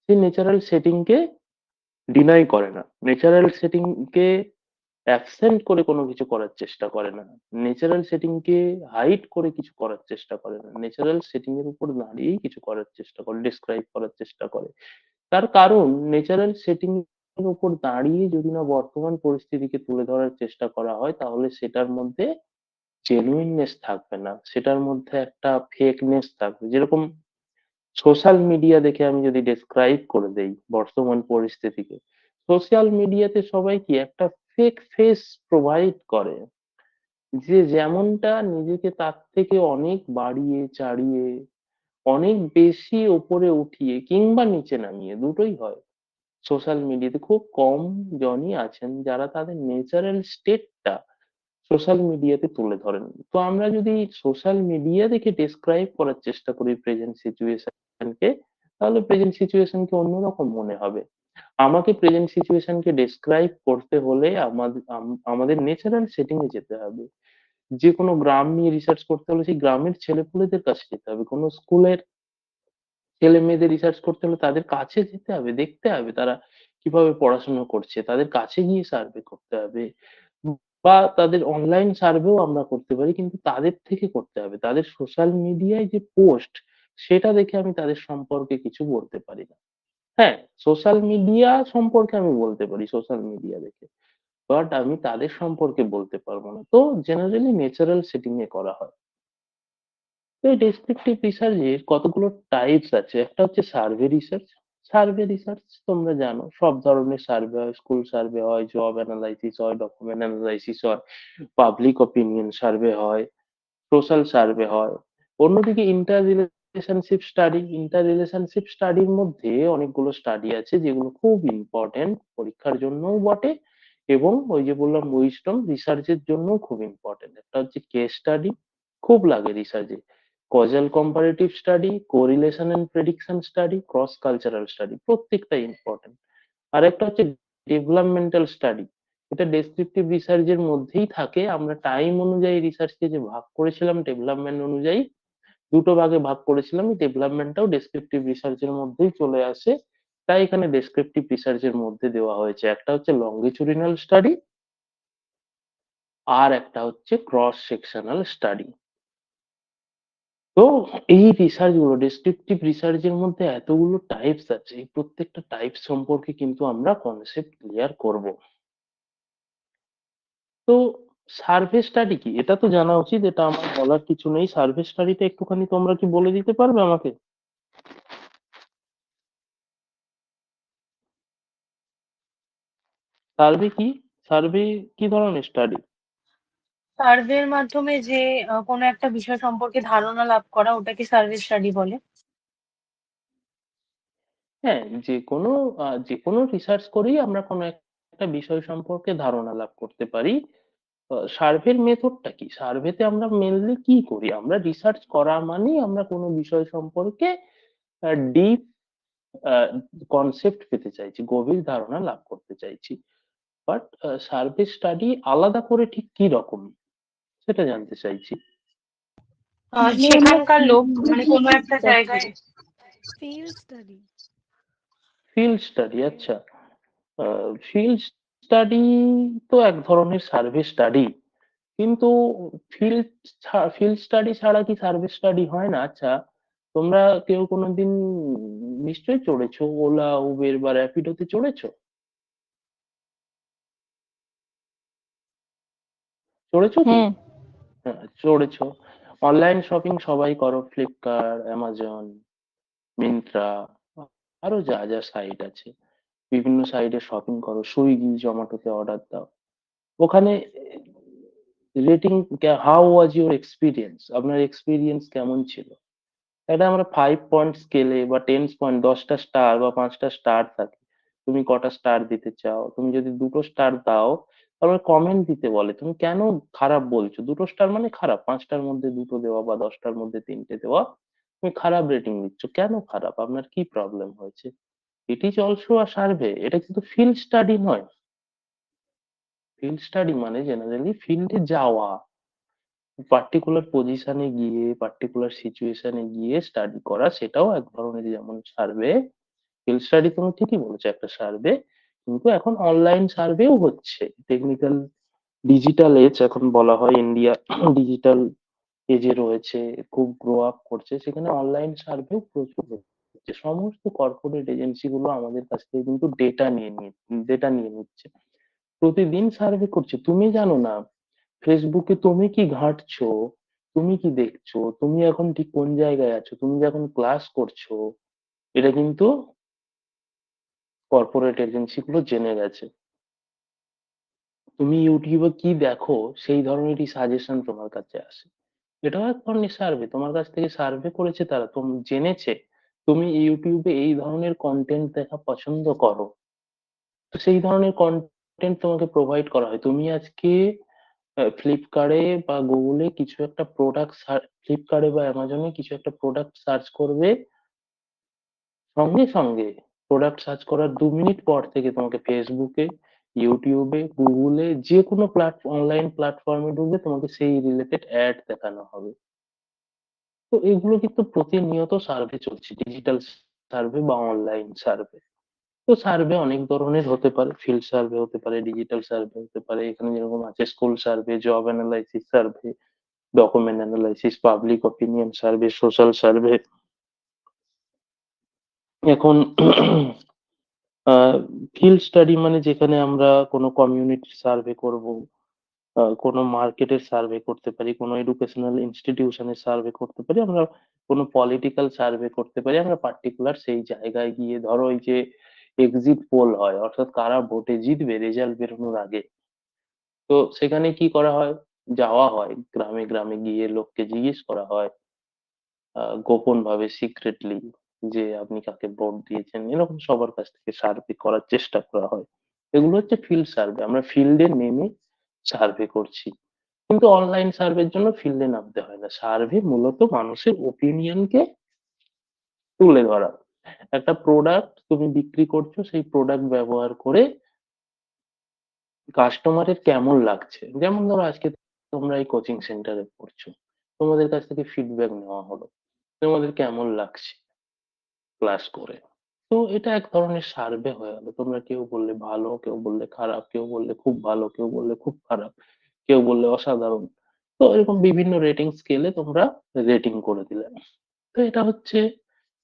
সেই ন্যাচারাল সেটিং কে ডিনাই করে না, ন্যাচারাল সেটিং কে অ্যাবসেন্ট করে কোনো কিছু করার চেষ্টা করে না, ন্যাচারাল সেটিং কে হাইড করে কিছু করার চেষ্টা করে না, ন্যাচারাল সেটিং এর উপর দাঁড়িয়েই কিছু করার চেষ্টা করে, ডেসক্রাইব করার চেষ্টা করে। তার কারণ ন্যাচারাল সেটিং এর উপর দাঁড়িয়ে যদি না বর্তমান পরিস্থিতিকে তুলে ধরার চেষ্টা করা হয়, তাহলে সেটার মধ্যে জেনুইননেস থাকবে না, সেটার মধ্যে একটা ফেকনেস থাকবে। যেরকম সোশ্যাল মিডিয়া দেখে আমি যদি ডেসক্রাইব করে দেই বর্তমান পরিস্থিতিকে, সোশ্যাল মিডিয়াতে সবাই কি একটা ফেক ফেস প্রোভাইড করে, যে যেমনটা নিজেকে তার থেকে অনেক বাড়িয়ে চাড়িয়ে, অনেক বেশি ওপরে উঠিয়ে কিংবা নিচে নামিয়ে, দুটোই হয়। সোশ্যাল মিডিয়াতে খুব কম জনই আছেন যারা তাদের ন্যাচারাল স্টেটটা সোশ্যাল মিডিয়াতে তুলে ধরেন। তো আমরা যদি সোশ্যাল মিডিয়া দেখে ডেসক্রাইব করার চেষ্টা করি প্রেজেন্ট সিচুয়েশনকে, তাহলে প্রেজেন্ট সিচুয়েশনকে অন্যরকম মনে হবে। আমাকে প্রেজেন্ট সিচুয়েশনকে ডেসক্রাইব করতে হলে আমাদের ন্যাচারাল সেটিং এ যেতে হবে। যে কোনো গ্রাম নিয়ে রিসার্চ করতে হলে সেই গ্রামের ছেলেপুলেদের কাছে যেতে হবে, কোনো স্কুলের ছেলে মেয়েদের রিসার্চ করতে হলে তাদের কাছে যেতে হবে, দেখতে হবে তারা কিভাবে পড়াশোনা করছে, তাদের কাছে গিয়ে সার্ভে করতে হবে। বা তাদের অনলাইন সার্ভেও আমরা করতে পারি, কিন্তু তাদের থেকে করতে হবে। তাদের সোশ্যাল মিডিয়ায় যে পোস্ট, সেটা দেখে আমি তাদের সম্পর্কে কিছু বলতে পারি না। হ্যাঁ, সোশ্যাল মিডিয়া সম্পর্কে আমি বলতে পারি সোশ্যাল মিডিয়া দেখে, বাট আমি তাদের সম্পর্কে বলতে পারবো না। তো জেনারেলি ন্যাচারাল সেটিং এ করা হয়। তো এই ডেসক্রিপটিভ রিসার্চের কতগুলো টাইপস আছে। একটা হচ্ছে সার্ভে রিসার্চ। সার্ভে রিসার্চ তোমরা জানো, সব ধরনের সার্ভে হয়, স্কুল সার্ভে হয়, জব অ্যানালাইসিস হয়, ডকুমেন্ট অ্যানালাইসিস হয়, পাবলিক অপিনিয়ন সার্ভে হয়, সোশ্যাল সার্ভে হয়। অন্যদিকে ইন্টার রিলেশনশিপ স্টাডির মধ্যে অনেকগুলো স্টাডি আছে যেগুলো খুব ইম্পর্টেন্ট, পরীক্ষার জন্যও বটে এবং ওই যে বললাম উইজডম রিসার্চের জন্য খুব ইম্পর্টেন্ট। একটা হচ্ছে কেস স্টাডি, খুব লাগে রিসার্চে, causal comparative study, correlation and prediction study, cross cultural study, প্রত্যেকটা ইম্পর্টেন্ট। আর একটা হচ্ছে ডেভেলপমেন্টাল স্টাডি, এটা ডেসক্রিপটিভ রিসার্চের মধ্যেই থাকে। আমরা টাইম অনুযায়ী রিসার্চকে যে ভাগ করেছিলাম ডেভেলপমেন্ট অনুযায়ী, দুটো ভাগে ভাগ করেছিলাম, এই ডেভেলপমেন্টটাও ডেসক্রিপটিভ রিসার্চের মধ্যেই চলে আসে। তাই এখানে ডেসক্রিপটিভ রিসার্চের মধ্যে দেওয়া হয়েছে। একটা হচ্ছে লঙ্গিচুডিনাল স্টাডি, আর একটা হচ্ছে ক্রস সেকশনাল স্টাডি। তো এই রিসার্চ গুলো, ডেসক্রিপটিভ রিসার্চের মধ্যে এতগুলো টাইপস আছে, এই প্রত্যেকটা টাইপ সম্পর্কে কিন্তু আমরা কনসেপ্ট ক্লিয়ার করব। তো সার্ভে স্টাডি কি, এটা তো জানা উচিত, এটা আমার বলার কিছু নেই। সার্ভে স্টাডিটা একটুখানি তোমরা কি বলে দিতে পারবে আমাকে? সার্ভে কি, সার্ভে কি ধরনের স্টাডি? সার্ভের মাধ্যমে যে কোনো একটা বিষয় সম্পর্কে ধারণা লাভ করা, ওটাকে সার্ভে স্টাডি বলে। হ্যাঁ, যে কোনো রিসার্চ করেই আমরা কোনো একটা বিষয় সম্পর্কে ধারণা লাভ করতে পারি। সার্ভের মেথডটা কি, সার্ভেতে আমরা মেনলি কি করি, আমরা রিসার্চ করা মানেই আমরা কোনো বিষয় সম্পর্কে ডিপ কনসেপ্ট পেতে চাইছি, গভীর ধারণা লাভ করতে চাইছি। বাট সার্ভে স্টাডি আলাদা করে ঠিক কি রকম সেটা জানতে চাইছি। সেখানকার লোক মানে কোনো একটা জায়গায় field study. ফিল্ড স্টাডি, আচ্ছা। ফিল্ড স্টাডি তো এক ধরনের সার্ভে স্টাডি, কিন্তু ফিল্ড ফিল্ড স্টাডি ছাড়া কি সার্ভে স্টাডি হয় না? আচ্ছা, তোমরা কেউ কোনোদিন নিশ্চয়ই চড়েছো, ওলা উবের বা র্যাপিডোতে চড়েছো? চড়েছো কি? হুম। হ্যাঁ, চড়েছো। অনলাইন শপিং সবাই করো, ফ্লিপকার্ট, অ্যামাজন, মিন্ত্রা, আরো যা যা সাইট আছে, বিভিন্ন সাইটে শপিং করো, সুইগি জোম্যাটোতে অর্ডার দাও। ওখানে rating, how was your experience, আপনার এক্সপিরিয়েন্স কেমন ছিল? এটা আমরা 5 পয়েন্ট স্কেলে বা 10 পয়েন্ট, 10টা স্টার বা 5টা স্টার থাকে, তুমি কটা স্টার দিতে চাও? তুমি যদি 2টো স্টার দাও, তারপরে কমেন্ট দিতে বলে তুমি কেন খারাপ বলছো। 2টো স্টার মানে খারাপ, 5টার মধ্যে 2টো দেওয়া বা 10টার মধ্যে 3টে দেওয়া, তুমি খারাপ রেটিং দিচ্ছ, কেন খারাপ, আপনার কি প্রবলেম হয়েছে? It is also a survey, এটা কিন্তু ফিল্ড স্টাডি নয়। ফিল্ড স্টাডি মানে জেনারেলি ফিল্ডে যাওয়া, পার্টিকুলার পজিশনে গিয়ে, পার্টিকুলার সিচুয়েশনে গিয়ে স্টাডি করা, সেটাও এক ধরনের যেমন সার্ভে। ফিল্ড স্টাডি তুমি ঠিকই বলেছো, একটা সার্ভে। কিন্তু এখন অনলাইন সার্ভেও হচ্ছে, টেকনিক্যাল ডিজিটাল এজ এখন বলা হয়, ইন্ডিয়া ডিজিটাল এজে রয়েছে, খুব গ্রো আপ করছে, সেখানে অনলাইন সার্ভেও প্রচুর হচ্ছে। সমস্ত কর্পোরেট এজেন্সি গুলো আমাদের কাছ থেকে কিন্তু ডেটা নিয়ে নিচ্ছে, প্রতিদিন সার্ভে করছে। তুমি জানো না ফেসবুকে তুমি কি ঘাঁটছো, তুমি কি দেখছো, তুমি এখন ঠিক কোন জায়গায় আছো, তুমি যখন ক্লাস করছো, এটা কিন্তু কর্পোরেট এজেন্সি গুলো জেনে গেছে। তুমি ইউটিউবে কি দেখো সেই ধরনেরই সাজেশন তোমার কাছে আসে। এটাও এক ধরনের সার্ভে, তোমার কাছ থেকে সার্ভে করেছে তারা, তুমি জেনেছে তুমি ইউটিউবে এই ধরনের কন্টেন্ট দেখা পছন্দ করো, তো সেই ধরনের কন্টেন্ট তোমাকে প্রোভাইড করা হয়। তুমি আজকে ফ্লিপকার্টে বা গুগলে কিছু একটা প্রোডাক্ট, ফ্লিপকার্টে বা অ্যামাজনে কিছু একটা প্রোডাক্ট সার্চ করবে, সঙ্গে সঙ্গে প্রোডাক্ট সার্চ করার 2 মিনিট পর থেকে তোমাকে ফেসবুকে, ইউটিউবে, গুগলে, যে কোনো অনলাইন প্ল্যাটফর্মে ঢুকবে, তোমাকে সেই রিলেটেড অ্যাড দেখানো হবে। তো এগুলো কিন্তু প্রতিনিয়ত সার্ভে চলছে, ডিজিটাল সার্ভে বা অনলাইন সার্ভে। তো সার্ভে অনেক ধরনের হতে পারে, ফিল্ড সার্ভে হতে পারে, ডিজিটাল সার্ভে হতে পারে, এখানে যেরকম আছে school survey, job analysis survey, document analysis, public opinion survey, social survey. এখন ফিল্ড স্টাডি মানে যেখানে আমরা কোনো কমিউনিটি সার্ভে করব, কোনো মার্কেটের সার্ভে করতে পারি, কোনো এডুকেশনাল ইনস্টিটিউশনের সার্ভে করতে পারি, আমরা কোনো পলিটিক্যাল সার্ভে করতে পারি। আমরা পার্টিকুলার সেই জায়গায় গিয়ে ধরো ওই যে এক্সিট পোল হয়, অর্থাৎ কারা ভোটে জিতবে রেজাল্ট বেরোনোর আগে, তো সেখানে কি করা হয়, যাওয়া হয় গ্রামে গ্রামে গিয়ে লোককে জিজ্ঞেস করা হয় গোপন ভাবে সিক্রেটলি যে আপনি কাকে ভোট দিয়েছেন, এরকম সবার কাছ থেকে সার্ভে করার চেষ্টা করা হয়। এগুলো হচ্ছে ফিল্ড সার্ভে, আমরা ফিল্ডে নেমে সার্ভে করছি। কিন্তু অনলাইন সার্ভের জন্য ফিল্ডে নামতে হয় না, সার্ভে মূলত মানুষের ওপিনিয়নকে তুলে ধরা। একটা প্রোডাক্ট তুমি বিক্রি করছো, সেই প্রোডাক্ট ব্যবহার করে কাস্টমারের কেমন লাগছে, যেমন ধরো আজকে তোমরা এই কোচিং সেন্টারে পড়ছো, তোমাদের কাছ থেকে ফিডব্যাক নেওয়া হলো, তোমাদের কেমন লাগছে ক্লাস করে। তো এটা এক ধরনের সার্ভে হয়ে গেল, তোমরা কেউ বললে ভালো, কেউ বললে খারাপ, কেউ বললে খুব ভালো, কেউ বললে খুব খারাপ, কেউ বললে অসাধারণ। তো এরকম বিভিন্ন রেটিং স্কেলে তোমরা রেটিং করে দিলে। তো এটা হচ্ছে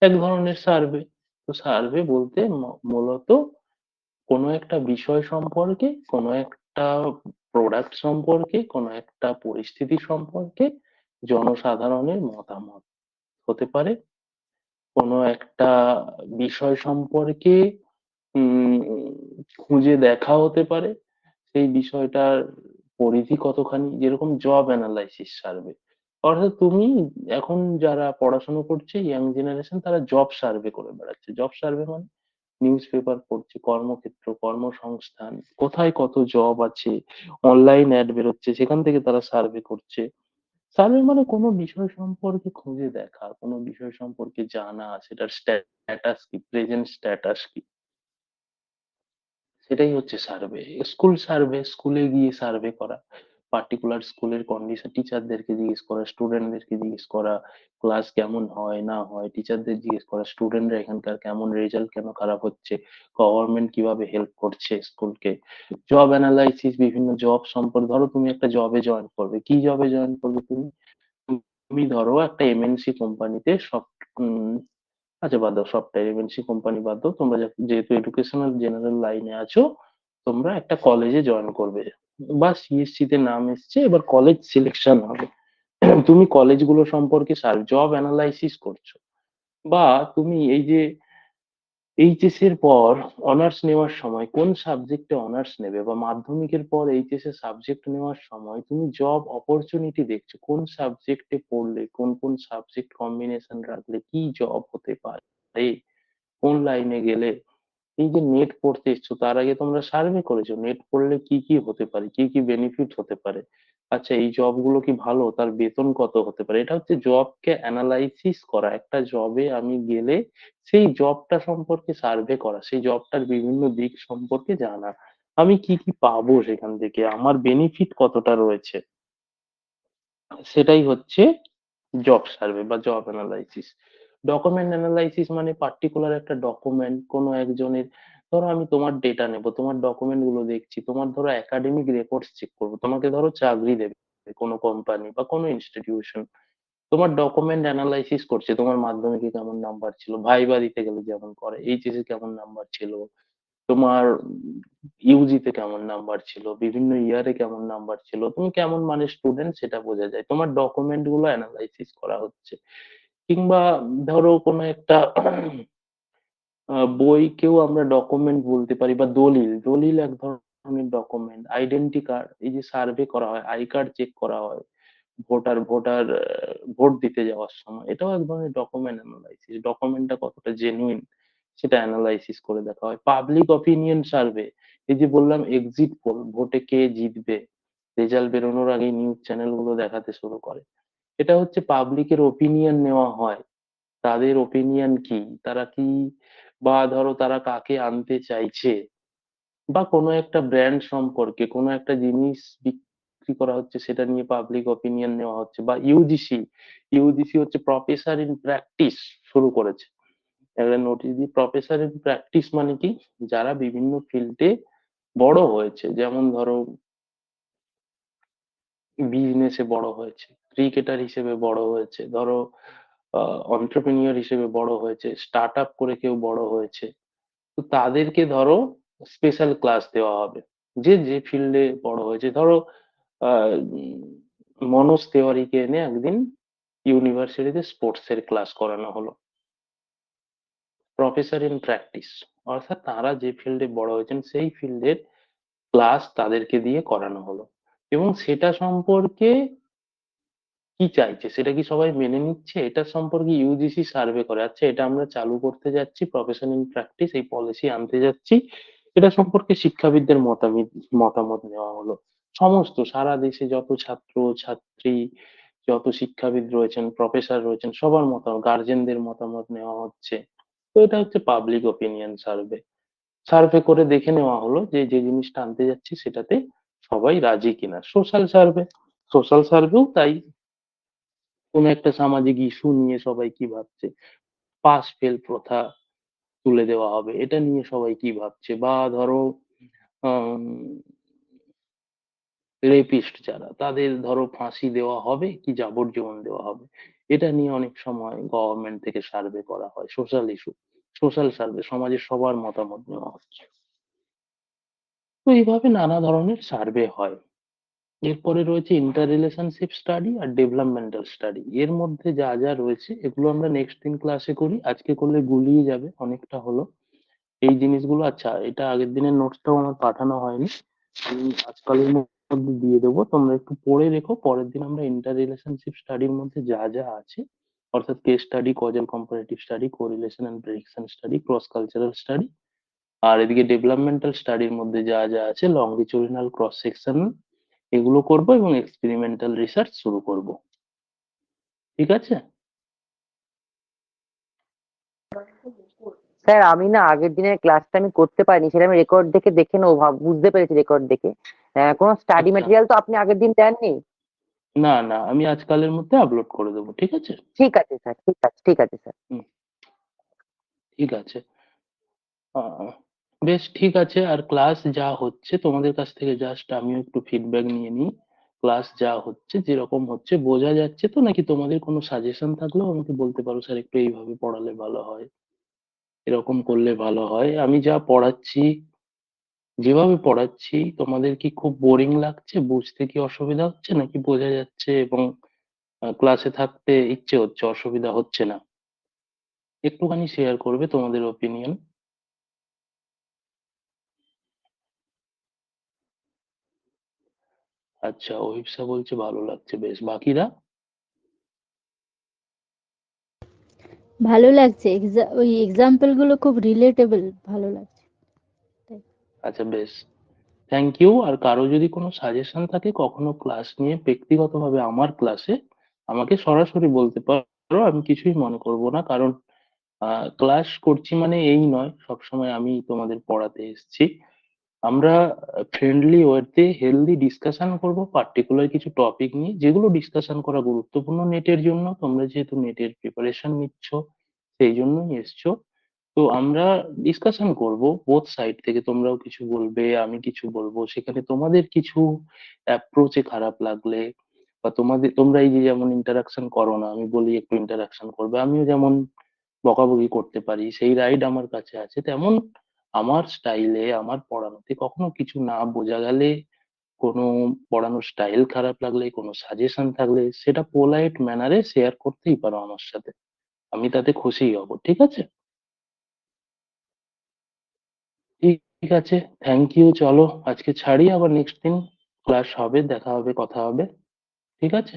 এক ধরনের সার্ভে। তো সার্ভে বলতে মূলত কোনো একটা বিষয় সম্পর্কে, কোনো একটা প্রোডাক্ট সম্পর্কে, কোনো একটা পরিস্থিতি সম্পর্কে জনসাধারণের মতামত হতে পারে, কোনো একটা বিষয় সম্পর্কে উম খুঁজে দেখা হতে পারে, সেই বিষয়টার পরিধি কতখানি, যেরকম জব অ্যানালাইসিস সার্ভে। অর্থাৎ তুমি এখন যারা পড়াশোনা করছে ইয়াং জেনারেশন, তারা জব সার্ভে করে বেড়াচ্ছে। জব সার্ভে মানে নিউজ পেপার পড়ছে, কর্মক্ষেত্র, কর্মসংস্থান, কোথায় কত জব আছে, অনলাইন অ্যাড বেরোচ্ছে, সেখান থেকে তারা সার্ভে করছে। সার্ভে মানে কোনো বিষয় সম্পর্কে খুঁজে দেখা, কোনো বিষয় সম্পর্কে জানা, সেটার স্ট্যাটাস কি, প্রেজেন্ট স্ট্যাটাস কি, সেটাই হচ্ছে সার্ভে। স্কুল সার্ভে, স্কুলে গিয়ে সার্ভে করা, পার্টিকুলার স্কুলের কন্ডিশন, টিচারদেরকে জিজ্ঞেস করা, স্টুডেন্টদেরকে জিজ্ঞেস করা, ক্লাস কেমন হয় না হয়, টিচারদের জিজ্ঞেস করা, স্টুডেন্টরা এখানকার কেমন, রেজাল্ট কেন খারাপ হচ্ছে, গভর্নমেন্ট কিভাবে হেল্প করছে স্কুলকে। জব অ্যানালাইসিস, বিভিন্ন জব সম্পর্কে, ধরো তুমি একটা জবে জয়েন করবে, কি জবে জয়েন করবে তুমি, তুমি ধরো একটা এমএনসি কোম্পানিতে সব, আচ্ছা বাদ দাও, সফটওয়্যার এমএনসি কোম্পানি বাদ দাও, তোমরা যেহেতু এডুকেশনাল জেনারেল লাইনে আছো, তোমরা একটা কলেজে জয়েন করবে বা সিএসসি তে নাম এসছে, এবার কলেজ সিলেকশন হবে। তুমি কলেজগুলো সম্পর্কে জব অ্যানালাইসিস করছো। বা তুমি এই যে এইচএস এর পর অনার্স নেওয়ার সময় কোন সাবজেক্টে অনার্স নেবে, বা মাধ্যমিকের পর এইচএস এর সাবজেক্ট নেওয়ার সময় তুমি জব অপরচুনিটি দেখছো, কোন সাবজেক্টে পড়লে, কোন কোন সাবজেক্ট কম্বিনেশন রাখলে কি জব হতে পারে, কোন লাইনে গেলে। এই যে নেট পড়তে এসছো, তার আগে তোমরা সার্ভে করেছো নেট পড়লে কি কি হতে পারে, কি কি বেনিফিট হতে পারে, আচ্ছা এই জব গুলো কি ভালো, তার বেতন কত হতে পারে। এটা হচ্ছে জবকে অ্যানালাইসিস করা, একটা জবে আমি গেলে সেই জবটা সম্পর্কে সার্ভে করা, সেই জবটার বিভিন্ন দিক সম্পর্কে জানা, আমি কি কি পাবো সেখান থেকে, আমার বেনিফিট কতটা রয়েছে, সেটাই হচ্ছে জব সার্ভে বা জব অ্যানালাইসিস। ডকুমেন্ট অ্যানালাইসিস মানে পার্টিকুলার একটা ডকুমেন্ট কোনো একজনের, ধরো আমি তোমার ডেটা নেব, তোমার ডকুমেন্ট গুলো দেখছি, তোমার ধরো একাডেমিক রেকর্ডস চেক করবো, তোমাকে ধরো চাকরি দেবে কোনো কোম্পানি বা কোনো ইনস্টিটিউশন, তোমার ডকুমেন্ট অ্যানালাইসিস করছে, তোমার মাধ্যমিকে কেমন নাম্বার ছিল, ভাইবা দিতে গেলে যেমন করে, এইচএস এ কেমন নাম্বার ছিল, তোমার ইউজি তে কেমন নাম্বার ছিল, বিভিন্ন ইয়ারে কেমন নাম্বার ছিল, তুমি কেমন মানে স্টুডেন্ট সেটা বোঝা যায়, তোমার ডকুমেন্ট গুলো অ্যানালাইসিস করা হচ্ছে। কিংবা ধরো কোনো একটা বইকেও আমরা ডকুমেন্ট বলতে পারি, বা দলিল, দলিল এক ধরনের ডকুমেন্ট, আইডেন্টি কার্ড, এই যে সার্ভে করা হয়, আই কার্ড চেক করা হয়, ভোটার ভোটার ভোট দিতে যাওয়ার সময়, এটাও এক ধরনের ডকুমেন্ট অ্যানালাইসিস, ডকুমেন্টটা কতটা জেনুইন সেটা অ্যানালাইসিস করে দেখা হয়। পাবলিক অপিনিয়ন সার্ভে, এই যে বললাম এক্সিট পোল, ভোটে কে জিতবে রেজাল্ট বেরোনোর আগে নিউজ চ্যানেল গুলো দেখাতে শুরু করে, এটা হচ্ছে পাবলিকের ওপিনিয়ন নেওয়া হয়, তাদের ওপিনিয়ন কি, তারা কি, বা ধরো তারা কাকে আনতে চাইছে, বা কোনো একটা ব্র্যান্ড সম্পর্কে, কোনো একটা জিনিস বিক্রি করা হচ্ছে সেটা নিয়ে পাবলিক ওপিনিয়ন নেওয়া হচ্ছে। বা ইউজিসি, ইউজিসি হচ্ছে প্রফেসর ইন প্র্যাকটিস শুরু করেছে, একটা নোটিশ দিই, প্রফেসর ইন প্র্যাকটিস মানে কি, যারা বিভিন্ন ফিল্ডে বড় হয়েছে, যেমন ধরো বিজনেসে বড় হয়েছে, ক্রিকেটার হিসেবে বড় হয়েছে, ধরো অন্টারপ্রেনিয়র হিসেবে বড় হয়েছে, স্টার্ট আপ করে কেউ বড় হয়েছে, তো তাদেরকে ধরো স্পেশাল ক্লাস দেওয়া হবে, যে যে ফিল্ডে বড় হয়েছে। ধরো মনোজ তেওয়ারিকে এনে একদিন ইউনিভার্সিটিতে স্পোর্টস এর ক্লাস করানো হলো, প্রফেসর ইন প্র্যাকটিস, অর্থাৎ তারা যে ফিল্ডে বড় হয়েছেন সেই ফিল্ডের ক্লাস তাদেরকে দিয়ে করানো হলো। এবং সেটা সম্পর্কে কি চাইছে, সেটা কি সবাই মেনে নিচ্ছে, এটা সম্পর্কে ইউজিসি সার্ভে করে, আচ্ছা এটা আমরা চালু করতে যাচ্ছি, প্রফেশন ইন প্র্যাকটিস এই পলিসি আনতে যাচ্ছি, এটা সম্পর্কে শিক্ষাবিদদের মতামত নেওয়া হলো। সমস্ত সারা দেশে যত ছাত্র ছাত্রী, যত শিক্ষাবিদ রয়েছেন, প্রফেসর রয়েছেন, সবার মতামত, গার্জেনদের মতামত নেওয়া হচ্ছে। তো এটা হচ্ছে পাবলিক ওপিনিয়ন সার্ভে। সার্ভে করে দেখে নেওয়া হলো যে যে জিনিসটা আনতে যাচ্ছি সেটাতে সবাই রাজি কিনা। সোশ্যাল সার্ভে, সোশ্যাল সার্ভেও তাই, কোনো একটা সামাজিক ইস্যু নিয়ে সবাই কি ভাবছে, পাস ফেল প্রথা তুলে দেওয়া হবে এটা নিয়ে সবাই কি ভাবছে, বা ধরো রেপিস্ট যারা তাদের ধরো ফাঁসি দেওয়া হবে কি যাবজ্জীবন দেওয়া হবে, এটা নিয়ে অনেক সময় গভর্নমেন্ট থেকে সার্ভে করা হয়। সোশ্যাল ইস্যু, সোশ্যাল সার্ভে, সমাজের সবার মতামত নেওয়া হচ্ছে। তো এইভাবে নানা ধরনের সার্ভে হয়। এরপরে রয়েছে ইন্টার রিলেশনশিপ স্টাডি আর ডেভেলপমেন্টাল স্টাডি। এর মধ্যে যা যা রয়েছে এগুলো আমরা নেক্সট দিন ক্লাসে করি, আজকে করলে গুলিয়ে যাবে, অনেকটা হলো এই জিনিসগুলো। আচ্ছা, এটা আগের দিনের নোটসটাও আমার পাঠানো হয়নি, আমি আজকালের মধ্যে দিয়ে দেবো, তোমরা একটু পড়ে রেখো, পরের দিন আমরা ইন্টার রিলেশনশিপ স্টাডির মধ্যে যা যা আছে, অর্থাৎ case study, causal comparative study, correlation and prediction study, cross cultural study, আর এদিকে ডেভেলপমেন্টাল স্টাডির মধ্যে যা যা আছে, লংগিচুডিনাল ক্রস সেকশন, এগুলো করব এবং এক্সপেরিমেন্টাল রিসার্চ শুরু করব। ঠিক আছে? স্যার আমি না আগের দিনের ক্লাসটা আমি করতে পারিনি, সেটা আমি রেকর্ড দেখে দেখে নেবো, বুঝতে পেরেছি রেকর্ড দেখে। কোনো স্টাডি আচ্ছা, ম্যাটেরিয়াল তো আপনি আগের দিন দেননি? না না, আমি আজকালের মধ্যে আপলোড করে দেবো, ঠিক আছে? ঠিক আছে স্যার, ঠিক আছে, ঠিক আছে স্যার। হুম, ঠিক আছে। আহ, বেশ, ঠিক আছে। আর ক্লাস যা হচ্ছে তোমাদের কাছ থেকে জাস্ট আমিও একটু ফিডব্যাক নিয়ে নিই, ক্লাস যা হচ্ছে যেরকম হচ্ছে বোঝা যাচ্ছে তো, নাকি তোমাদের কোনো সাজেশন থাকলেও আমাকে বলতে পারো, স্যার একটু এইভাবে পড়ালে ভালো হয়, এরকম করলে ভালো হয়। আমি যা পড়াচ্ছি, যেভাবে পড়াচ্ছি, তোমাদের কি খুব বোরিং লাগছে, বুঝতে কি অসুবিধা হচ্ছে, নাকি বোঝা যাচ্ছে এবং ক্লাসে থাকতে ইচ্ছে হচ্ছে, অসুবিধা হচ্ছে না? একটুখানি শেয়ার করবে তোমাদের ওপিনিয়ন। আচ্ছা, অহিপ্সা বলছে ভালো লাগছে, বেশ, বাকিরা? ভালো লাগছে, ওই এক্সাম্পল গুলো খুব রিলেটেবল, ভালো লাগছে তাই। আচ্ছা, বেশ, থ্যাংক ইউ। আর কারো যদি কোনো সাজেশন থাকে কখনো ক্লাস নিয়ে ব্যক্তিগতভাবে আমার ক্লাসে, আমাকে সরাসরি বলতে পারো, আমি কিছুই মনে করব না। কারণ ক্লাস করছি মানে এই নয় সবসময় আমি তোমাদের পড়াতে এসেছি। আমরা ফ্রেন্ডলি ওয়েতে হেলদি ডিসকাশন করব পার্টিকুলার কিছু টপিক নিয়ে, যেগুলো ডিসকাশন করা গুরুত্বপূর্ণ নেটের জন্য। তোমরা যেহেতু নেটের প্রিপারেশন নিচ্ছ সেই জন্যই এসছো। তো আমরা ডিসকাশন করব বোথ সাইড থেকে, তোমরাও কিছু বলবে আমি কিছু বলবো, সেখানে তোমাদের কিছু অ্যাপ্রোচে খারাপ লাগলে, বা তোমরা এই যে যেমন ইন্টারাকশন করো না, আমি বলি একটু ইন্টারাকশন করবে, আমিও যেমন বকাবকি করতে পারি, সেই রাইট আমার কাছে আছে। তেমন আমার স্টাইলে, আমার পড়ানোতে কখনো কিছু না বোঝা গেলে, কোনো পড়ানোর স্টাইল খারাপ লাগলে, কোনো সাজেশন থাকলে, সেটা পোলাইট ম্যানারে শেয়ার করতেই পারো আমার সাথে, আমি তাতে খুশি হব। ঠিক আছে? ঠিক আছে, থ্যাংক ইউ। চলো আজকে ছাড়ি, আবার নেক্সট দিন ক্লাস হবে, দেখা হবে, কথা হবে। ঠিক আছে?